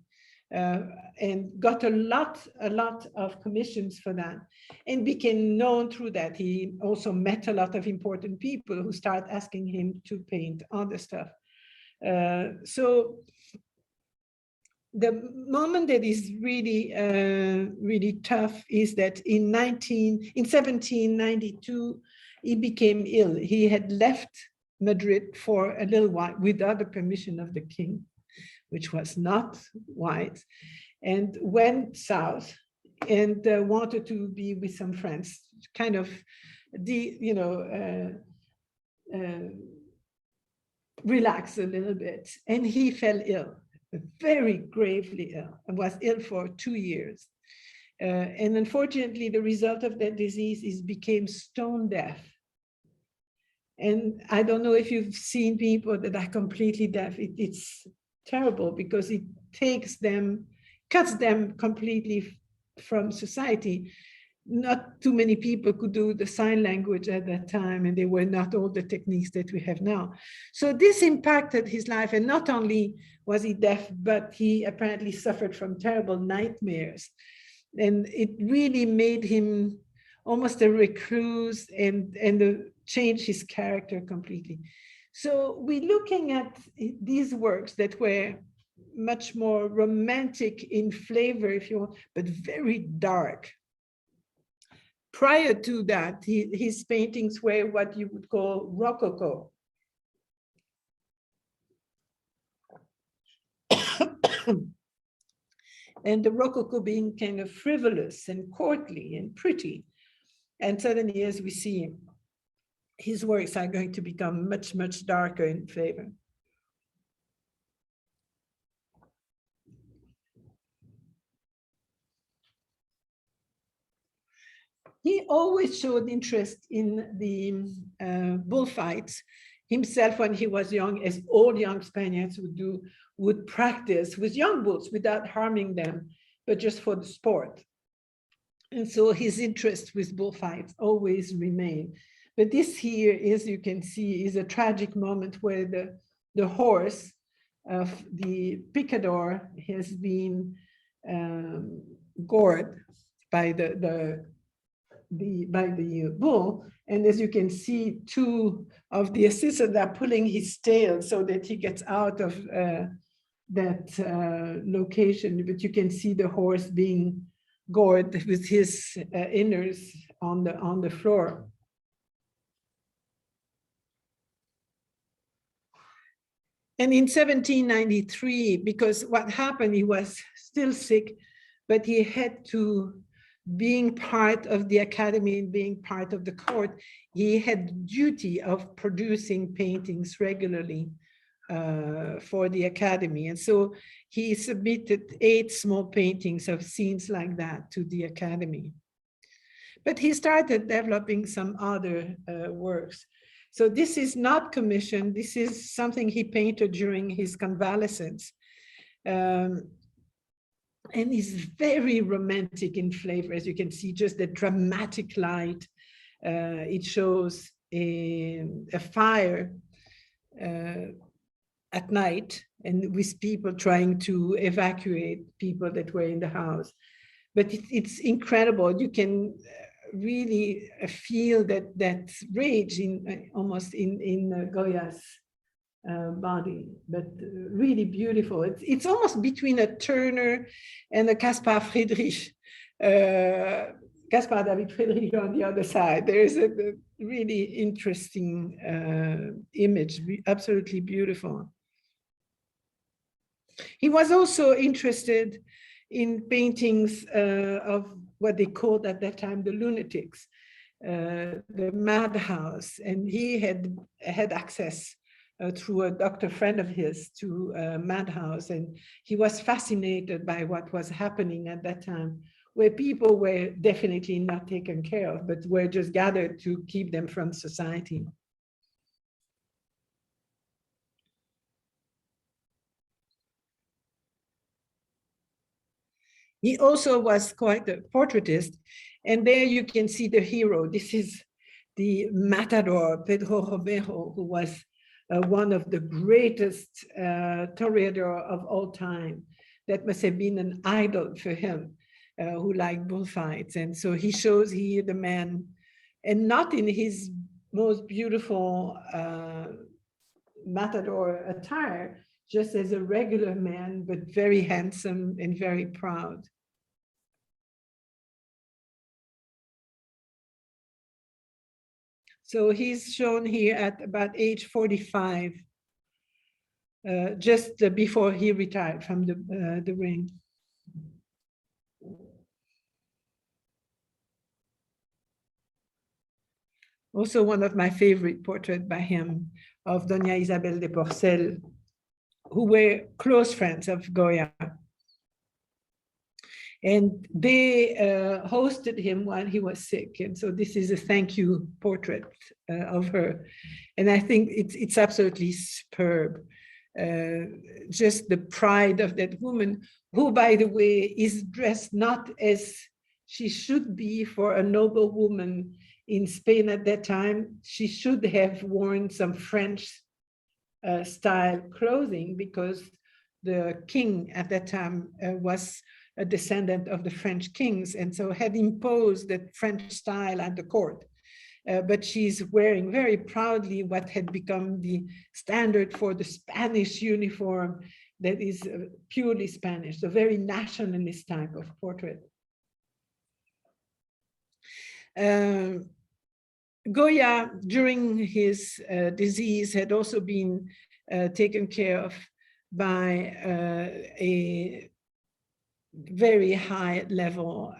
and got a lot of commissions for that, and became known through that. He also met a lot of important people who start asking him to paint other stuff. So the moment that is really, really tough is that in 1792, he became ill. He had left Madrid for a little while without the permission of the king, which was not wise. and went south and wanted to be with some friends, kind of relax a little bit. And he fell ill, very gravely ill, and was ill for 2 years. And unfortunately, the result of that disease is became stone deaf. And I don't know if you've seen people that are completely deaf. It's terrible because it takes them, cuts them completely from society. Not too many people could do the sign language at that time, and there were not all the techniques that we have now. So this impacted his life, and not only was he deaf, but he apparently suffered from terrible nightmares. And it really made him almost a recluse and changed his character completely. So we're looking at these works that were much more romantic in flavor, if you want, but very dark. Prior to that, his paintings were what you would call Rococo. And the Rococo being kind of frivolous and courtly and pretty. And suddenly, as we see, his works are going to become much, much darker in flavor. He always showed interest in the bullfights. Himself, when he was young, as all young Spaniards would do, would practice with young bulls without harming them, but just for the sport. And so his interest with bullfights always remained. But this here, as you can see, is a tragic moment where the horse of the picador has been gored by the bull. And as you can see, two of the assistants are pulling his tail so that he gets out of that location. But you can see the horse being gored with his innards on the floor. And in 1793, because what happened, he was still sick, but he had to, being part of the academy and being part of the court, he had the duty of producing paintings regularly for the academy. And so he submitted 8 small paintings of scenes like that to the academy. But he started developing some other works. So this is not commissioned. This is something he painted during his convalescence. And it's very romantic in flavor, as you can see, just the dramatic light. It shows a fire at night, and with people trying to evacuate people that were in the house. But it's incredible. You can really feel that rage almost in Goya's body, but really beautiful. It's almost between a Turner and a Caspar Friedrich, Caspar David Friedrich on the other side. There is a really interesting image, absolutely beautiful. He was also interested in paintings of what they called at that time the lunatics, the madhouse, and he had access through a doctor friend of his to a madhouse, and he was fascinated by what was happening at that time, where people were definitely not taken care of, but were just gathered to keep them from society. He also was quite a portraitist, and there you can see the hero. This is the matador, Pedro Romeo, who was one of the greatest toreador of all time. That must have been an idol for him, who liked bullfights. And so he shows here the man, and not in his most beautiful matador attire, just as a regular man, but very handsome and very proud. So he's shown here at about age 45, just before he retired from the ring. Also one of my favorite portraits by him of Doña Isabel de Porcel, who were close friends of Goya. And they hosted him while he was sick. And so this is a thank you portrait of her. And I think it's absolutely superb. Just the pride of that woman, who, by the way, is dressed not as she should be for a noble woman in Spain at that time. She should have worn some French style clothing, because the king at that time was a descendant of the French kings, and so had imposed that French style at the court. But she's wearing very proudly what had become the standard for the Spanish uniform that is purely Spanish, a very nationalist type of portrait. Goya, during his disease, had also been taken care of by a very high level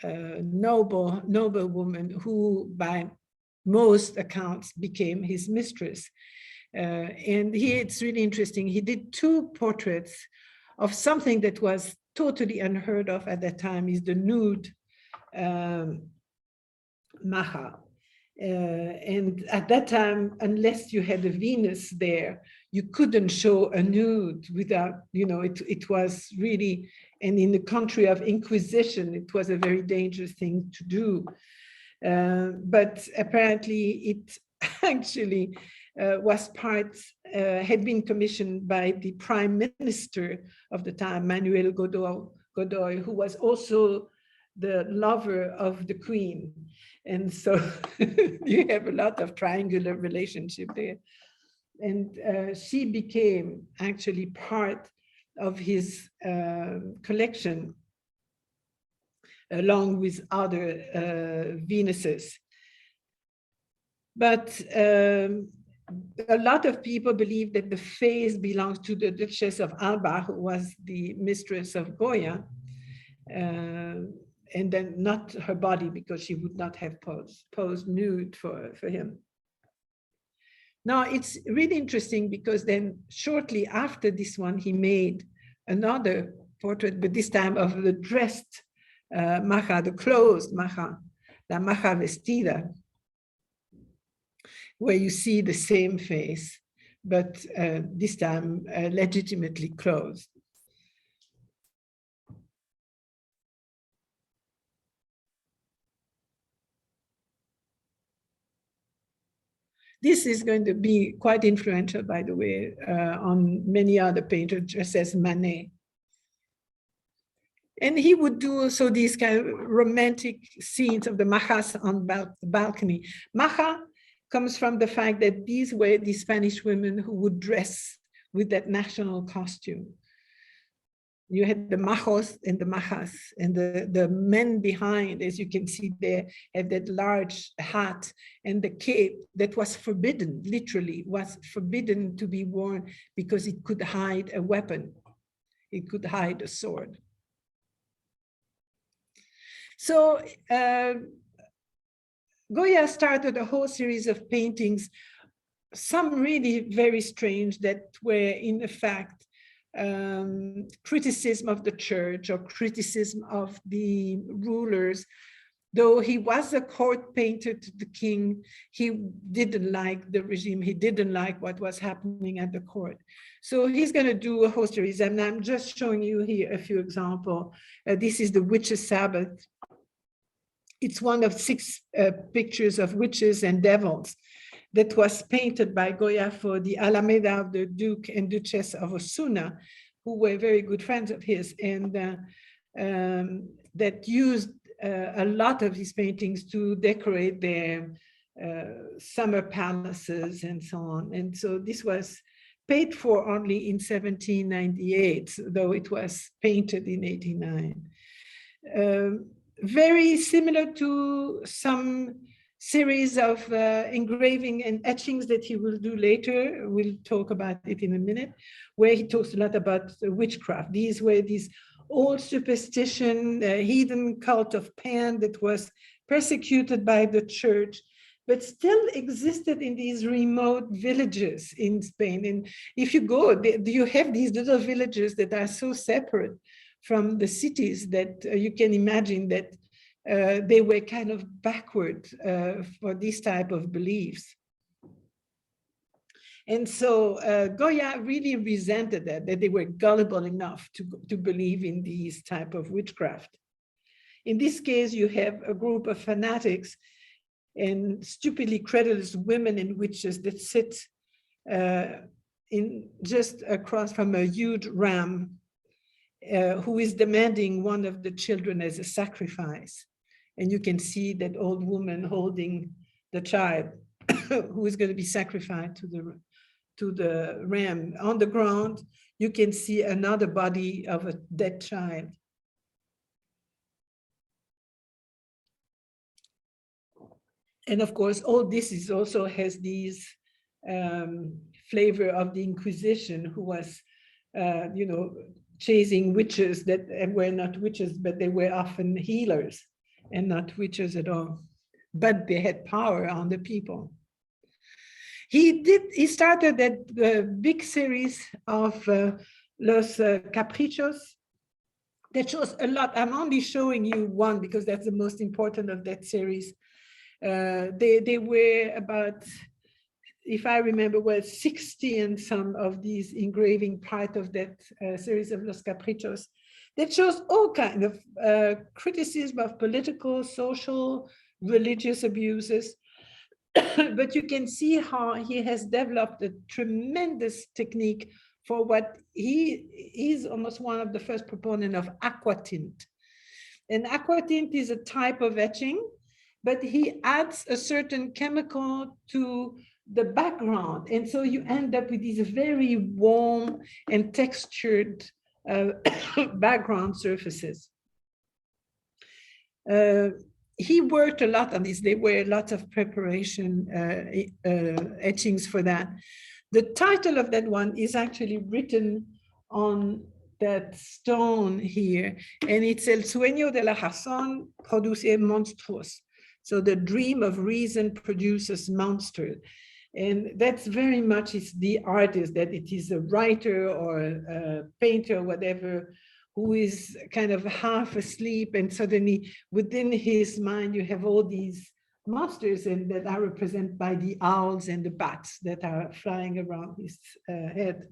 noble woman, who by most accounts became his mistress. And here it's really interesting. He did two portraits of something that was totally unheard of at that time, is the nude maja. And at that time, unless you had a Venus there, you couldn't show a nude without, it was really, and in the country of Inquisition, it was a very dangerous thing to do. But apparently it actually was had been commissioned by the prime minister of the time, Manuel Godoy, who was also the lover of the queen. And so you have a lot of triangular relationship there. And she became actually part of his collection, along with other Venuses. But a lot of people believe that the face belongs to the Duchess of Alba, who was the mistress of Goya, and then not her body, because she would not have posed nude for him. Now, it's really interesting, because then shortly after this one, he made another portrait, but this time of the dressed maja, the closed maja, la maja vestida, where you see the same face, but this time legitimately closed. This is going to be quite influential, by the way, on many other painters, just as Manet. And he would do also these kind of romantic scenes of the majas on the balcony. Maja comes from the fact that these were the Spanish women who would dress with that national costume. You had the majos and the majas, and the men behind, as you can see there, have that large hat and the cape that was forbidden, literally was forbidden to be worn, because it could hide a weapon. It could hide a sword. So Goya started a whole series of paintings, some really very strange, that were in effect criticism of the church or criticism of the rulers. Though he was a court painter to the king, he didn't like the regime. He didn't like what was happening at the court. So he's going to do a whole series, and I'm just showing you here a few examples. This is the Witches' Sabbath. It's one of 6 pictures of witches and devils that was painted by Goya for the Alameda of the Duke and Duchess of Osuna, who were very good friends of his, and that used a lot of his paintings to decorate their summer palaces and so on. And so this was paid for only in 1798, though it was painted in 1809. Very similar to some series of engraving and etchings that he will do later. We'll talk about it in a minute, where he talks a lot about witchcraft. These were these old superstition, heathen cult of Pan that was persecuted by the church, but still existed in these remote villages in Spain. And if you go, you have these little villages that are so separate from the cities that you can imagine that they were kind of backward for this type of beliefs. And so Goya really resented that they were gullible enough to believe in these type of witchcraft. In this case, you have a group of fanatics and stupidly credulous women and witches that sit in just across from a huge ram who is demanding one of the children as a sacrifice. And you can see that old woman holding the child who is going to be sacrificed to the ram. On the ground, you can see another body of a dead child. And of course, all this is also has these flavor of the Inquisition, who was, chasing witches that were not witches, but they were often healers and not witches at all. But they had power on the people. He started that big series of Los Caprichos that shows a lot. I'm only showing you one because that's the most important of that series. They were about, if I remember well, 60 and some of these engraving part of that series of Los Caprichos that shows all kind of criticism of political, social, religious abuses. But you can see how he has developed a tremendous technique for what he is almost one of the first proponents of aquatint. And aquatint is a type of etching, but he adds a certain chemical to the background. And so you end up with these very warm and textured background surfaces. He worked a lot on this. There were lots of preparation etchings for that. The title of that one is actually written on that stone here, and it's El sueño de la razón produce monstruos. So the dream of reason produces monster. And that's very much is the artist, that it is a writer or a painter, whatever, who is kind of half asleep, and suddenly within his mind you have all these monsters and that are represented by the owls and the bats that are flying around his head.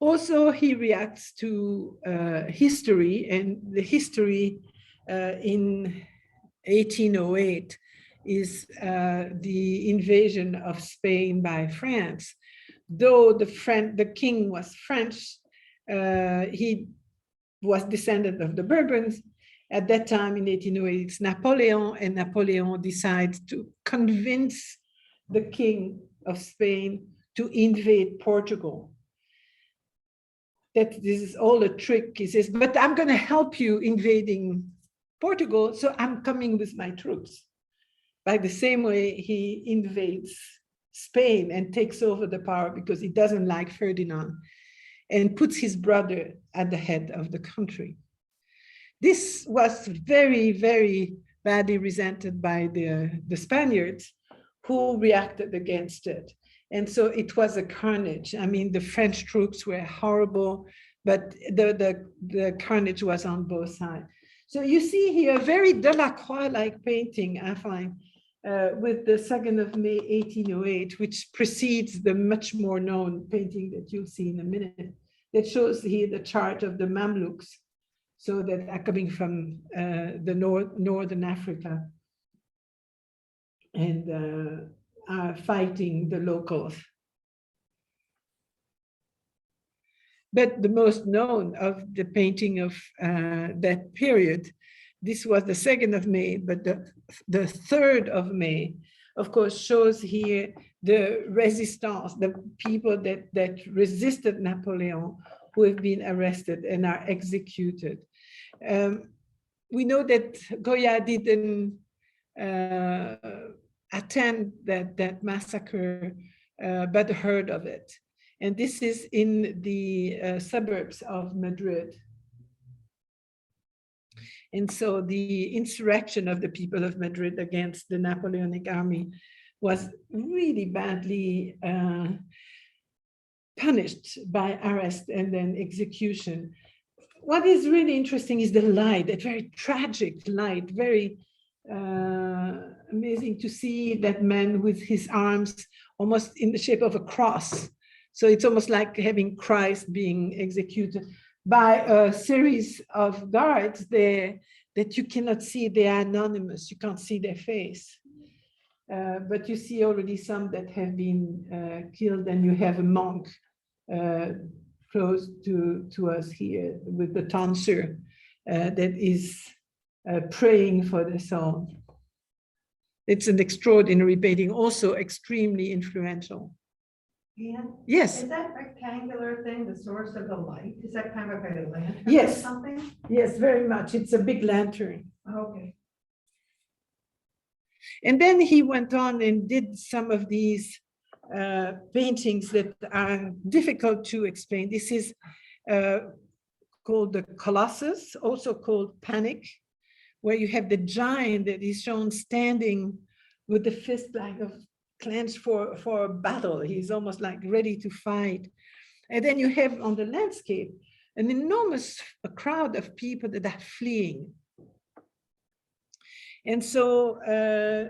Also, he reacts to history, and the history in 1808 is the invasion of Spain by France. Though the king was French, he was descendant of the Bourbons. At that time in 1808, it's Napoleon, and Napoleon decides to convince the king of Spain to invade Portugal. That this is all a trick. He says, but I'm going to help you invading Portugal, so I'm coming with my troops. By the same way, he invades Spain and takes over the power because he doesn't like Ferdinand, and puts his brother at the head of the country. This was very, very badly resented by the Spaniards, who reacted against it. And so it was a carnage. I mean, the French troops were horrible, but the carnage was on both sides. So you see here a very Delacroix-like painting, I find, with the 2nd of May, 1808, which precedes the much more known painting that you'll see in a minute, that shows here the chart of the Mamluks, so that are coming from the northern Africa and are fighting the locals. But the most known of the painting of that period, this was the 2nd of May, but the 3rd of May, of course, shows here the resistance, the people that resisted Napoleon, who have been arrested and are executed. We know that Goya didn't attend that massacre, but heard of it. And this is in the suburbs of Madrid. And so the insurrection of the people of Madrid against the Napoleonic army was really badly punished by arrest and then execution. What is really interesting is the light, that very tragic light, very amazing to see that man with his arms almost in the shape of a cross. So it's almost like having Christ being executed by a series of guards there that you cannot see. They are anonymous, you can't see their face. But you see already some that have been killed, and you have a monk close to us here with the tonsure that is praying for the soul. It's an extraordinary painting, also extremely influential. Yeah. Yes. Is that rectangular thing the source of the light? Is that kind of a lantern or Yes. something? Yes, very much. It's a big lantern. Okay. And then he went on and did some of these paintings that are difficult to explain. This is called the Colossus, also called Panic, where you have the giant that is shown standing with the fist like of clenched for a battle. He's almost like ready to fight. And then you have on the landscape an enormous crowd of people that are fleeing. And so a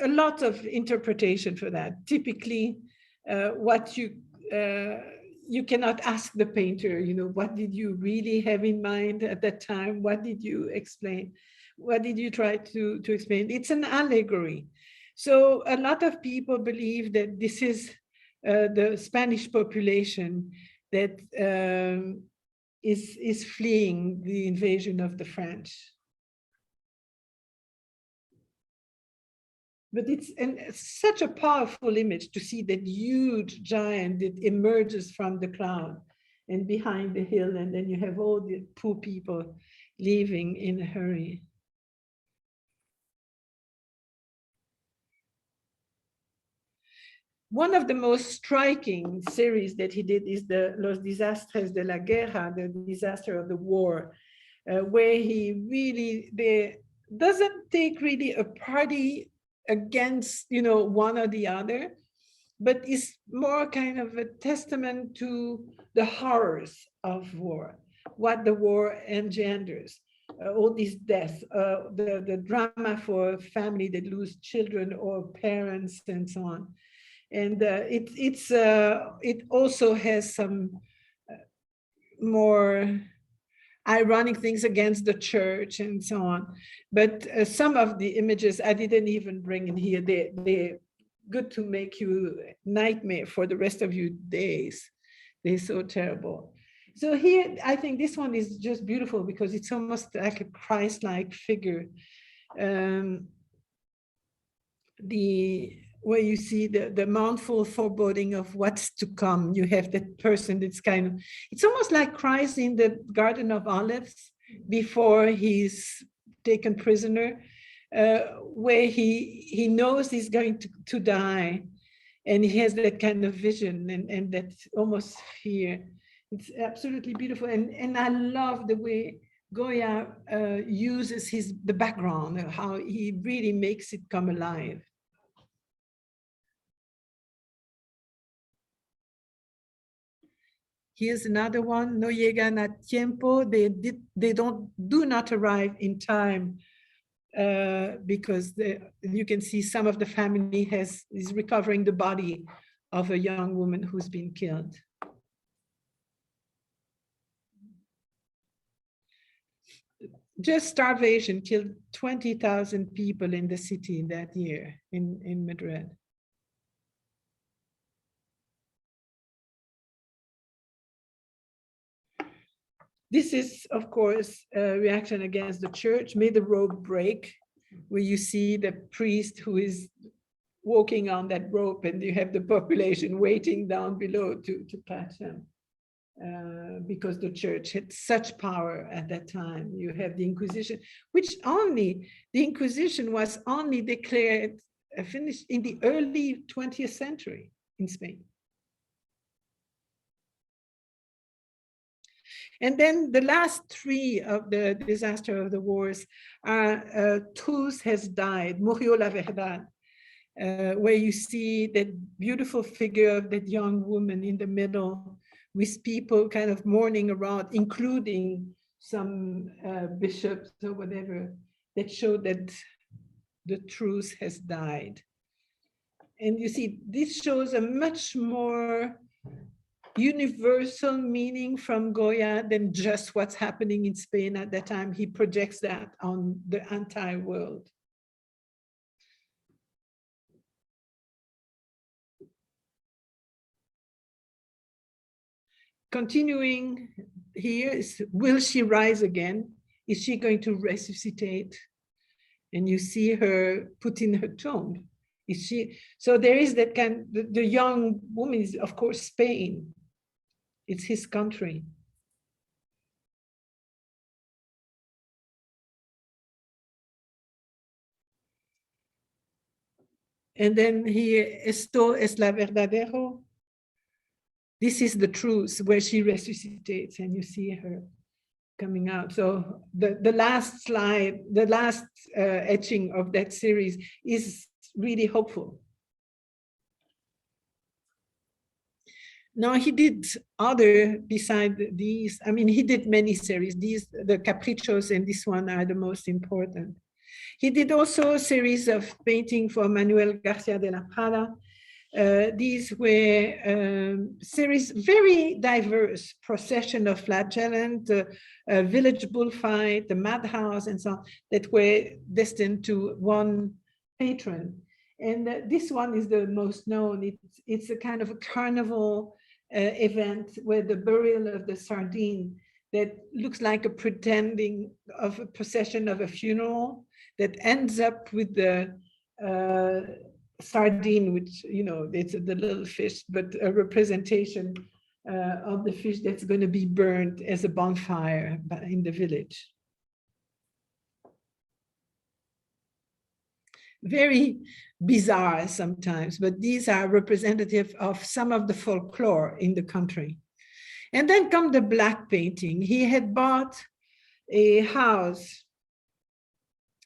lot of interpretation for that. Typically, what you cannot ask the painter, you know, what did you really have in mind at that time? What did you explain? What did you try to explain? It's an allegory. So a lot of people believe that this is the Spanish population that is fleeing the invasion of the French. But it's such a powerful image to see that huge giant that emerges from the cloud and behind the hill, and then you have all the poor people leaving in a hurry. One of the most striking series that he did is the Los Desastres de la Guerra, the disaster of the war, where he really doesn't take really a party against, you know, one or the other, but is more kind of a testament to the horrors of war, what the war engenders, all these deaths, the drama for a family that lose children or parents and so on. And it also has some more ironic things against the church and so on. But some of the images I didn't even bring in here. They're good to make you nightmare for the rest of your days. They're so terrible. So here, I think this one is just beautiful because it's almost like a Christ-like figure. Where you see the mournful foreboding of what's to come. You have that person that's kind of, it's almost like Christ in the Garden of Olives before he's taken prisoner, where he knows he's going to die, and he has that kind of vision and that almost fear. It's absolutely beautiful. And I love the way Goya uses the background, how he really makes it come alive. Here's another one, no llegan a tiempo. They do not arrive in time because you can see some of the family is recovering the body of a young woman who's been killed. Just starvation killed 20,000 people in the city that year in Madrid. This is, of course, a reaction against the church. May the rope break, where you see the priest who is walking on that rope, and you have the population waiting down below to catch him. Because the church had such power at that time. You have the Inquisition, the Inquisition was only declared finished in the early 20th century. in Spain. And then the last three of the disaster of the wars are Tous has died, Murió la verdad, where you see that beautiful figure of that young woman in the middle with people kind of mourning around, including some bishops or whatever, that show that the truth has died. And you see, this shows a much more universal meaning from Goya than just what's happening in Spain at that time. He projects that on the entire world. Continuing here is, will she rise again? Is she going to resuscitate? And you see her put in her tomb. Is she? So there is that kind, the young woman is, of course, Spain. It's his country. And then here, esto es la verdadero. This is the truth, where she resuscitates, and you see her coming out. So the last slide, the last etching of that series is really hopeful. Now he did other, beside these, I mean, he did many series. These, the Caprichos and this one are the most important. He did also a series of painting for Manuel Garcia de la Prada. These were series, very diverse, procession of flagellant, village bullfight, the madhouse, and so on, that were destined to one patron. And this one is the most known. It's a kind of a carnival event where the burial of the sardine that looks like a pretending of a procession of a funeral that ends up with the sardine, which, you know, it's the little fish, but a representation of the fish that's going to be burned as a bonfire in the village. Very bizarre sometimes, but these are representative of some of the folklore in the country. And then come the black painting. He had bought a house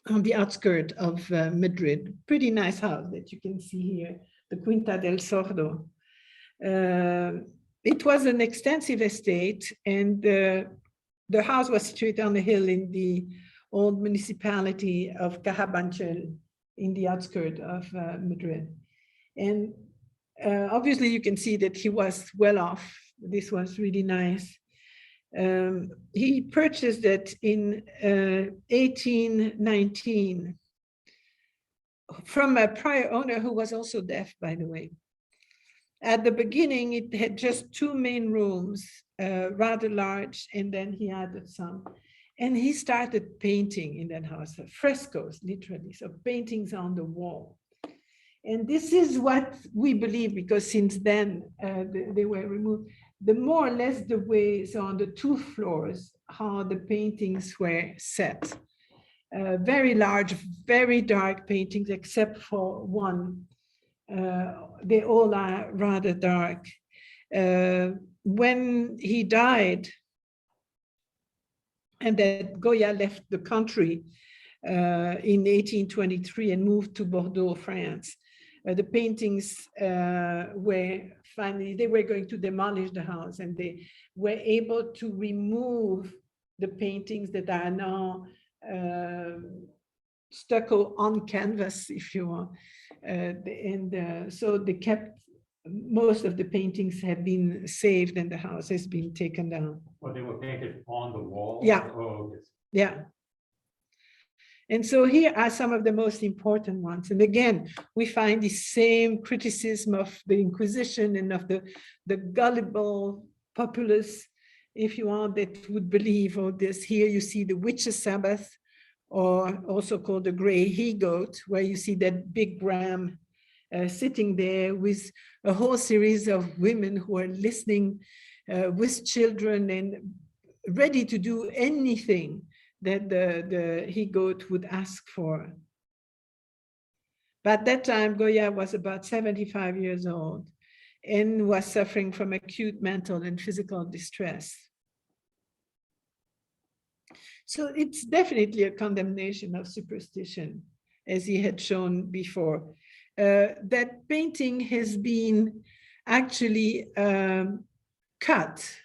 on the outskirts of Madrid, pretty nice house that you can see here, the Quinta del Sordo. It was an extensive estate, and the house was situated on a hill in the old municipality of Carabanchel, in the outskirts of Madrid. And obviously you can see that he was well off. This was really nice. He purchased it in 1819 from a prior owner who was also deaf, by the way. At the beginning, it had just two main rooms, rather large, and then he added some. And he started painting in that house, frescoes, literally, so paintings on the wall. And this is what we believe, because since then they were removed, the more or less the way, so on the two floors, how the paintings were set. Very large, very dark paintings, except for one. They all are rather dark. When he died, and that Goya left the country in 1823 and moved to Bordeaux, France. The paintings were finally, they were going to demolish the house, and they were able to remove the paintings that are now stucco on canvas, if you want. So they kept, most of the paintings have been saved and the house has been taken down. Well, they were painted on the wall? Yeah. Oh, okay. Yeah. And so here are some of the most important ones. And again, we find the same criticism of the Inquisition and of the gullible populace, if you want, that would believe all this. Here you see the witch's Sabbath, or also called the gray he-goat, where you see that big ram sitting there with a whole series of women who are listening with children and ready to do anything that the he-goat would ask for. But at that time, Goya was about 75 years old. and was suffering from acute mental and physical distress. So it's definitely a condemnation of superstition, as he had shown before. That painting has been actually cut.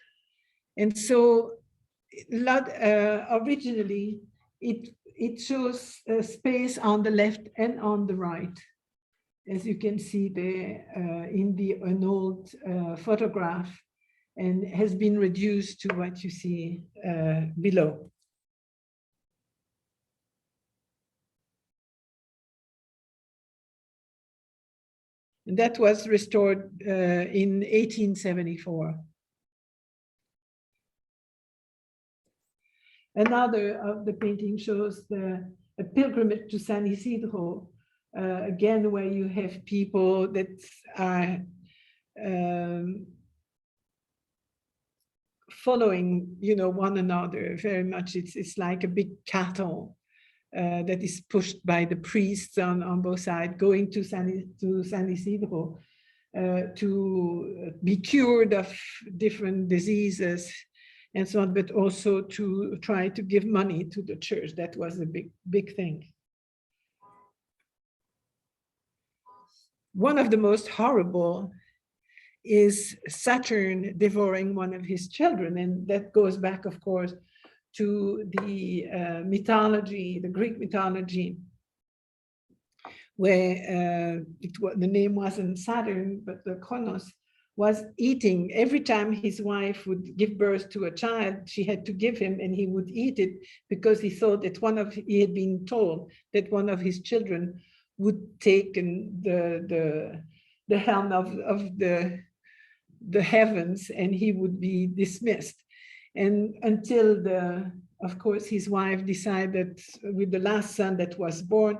And so originally, it shows a space on the left and on the right, as you can see there in an old photograph, and has been reduced to what you see below. And that was restored in 1874. Another of the painting shows a pilgrimage to San Isidro, again, where you have people that are following, one another very much. It's like a big cattle that is pushed by the priests on both sides, going to San Isidro to be cured of different diseases and so on, but also to try to give money to the church. That was a big thing. One of the most horrible is Saturn devouring one of his children, and that goes back, of course, to the mythology, the Greek mythology, where the name wasn't Saturn, but the Kronos was eating. Every time his wife would give birth to a child, she had to give him, and he would eat it because he thought that he had been told that one of his children would take the helm of the heavens, and he would be dismissed. And until of course, his wife decided with the last son that was born,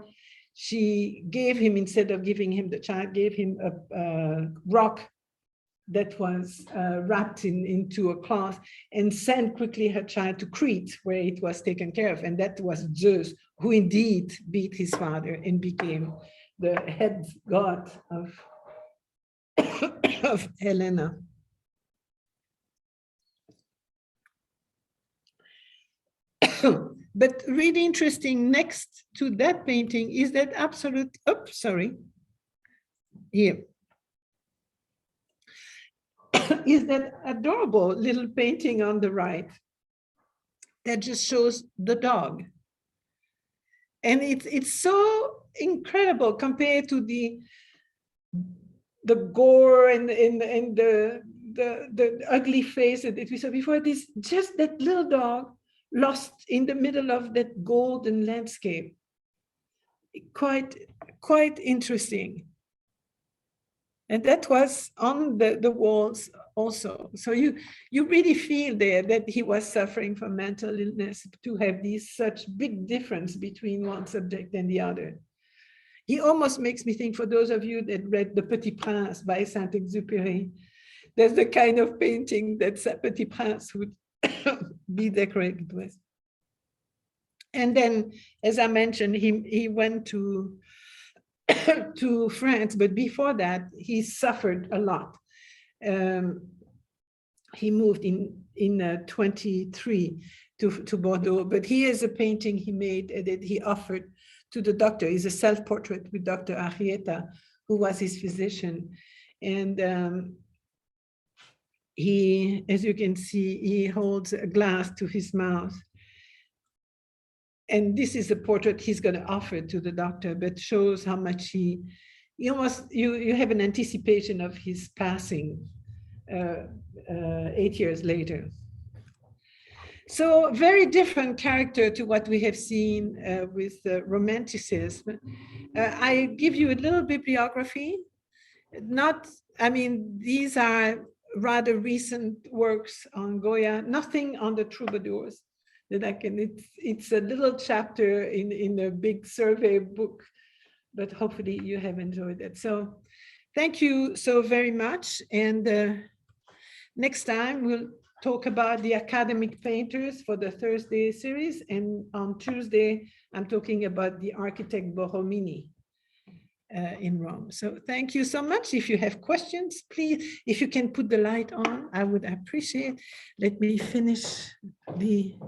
she gave him, instead of giving him the child, gave him a rock that was wrapped into a cloth, and sent quickly her child to Crete, where it was taken care of. And that was Zeus, who indeed beat his father and became the head god of Helena. But really interesting next to that painting is that here. Is that adorable little painting on the right that just shows the dog. And it's so incredible compared to the gore and the ugly face that we saw before. This just that little dog lost in the middle of that golden landscape. Quite interesting. And that was on the walls also. So you really feel there that he was suffering from mental illness, to have such big difference between one subject and the other. He almost makes me think, for those of you that read The Petit Prince by Saint-Exupéry, that's the kind of painting that Petit Prince would be decorated with. And then, as I mentioned, he went to France, but before that, he suffered a lot. He moved in 23 to Bordeaux, but here's a painting he made that he offered to the doctor. It's a self-portrait with Dr. Arrieta, who was his physician. And he, as you can see, he holds a glass to his mouth. And this is a portrait he's going to offer to the doctor, but shows how much you have an anticipation of his passing 8 years later. So very different character to what we have seen with Romanticism. I give you a little bibliography. These are rather recent works on Goya, nothing on the Troubadors. That it's a little chapter in a big survey book, but hopefully you have enjoyed it. So thank you so very much. And next time we'll talk about the academic painters for the Thursday series. And on Tuesday, I'm talking about the architect Borromini. in Rome. So thank you so much. If you have questions, please, if you can put the light on, I would appreciate. Let me finish the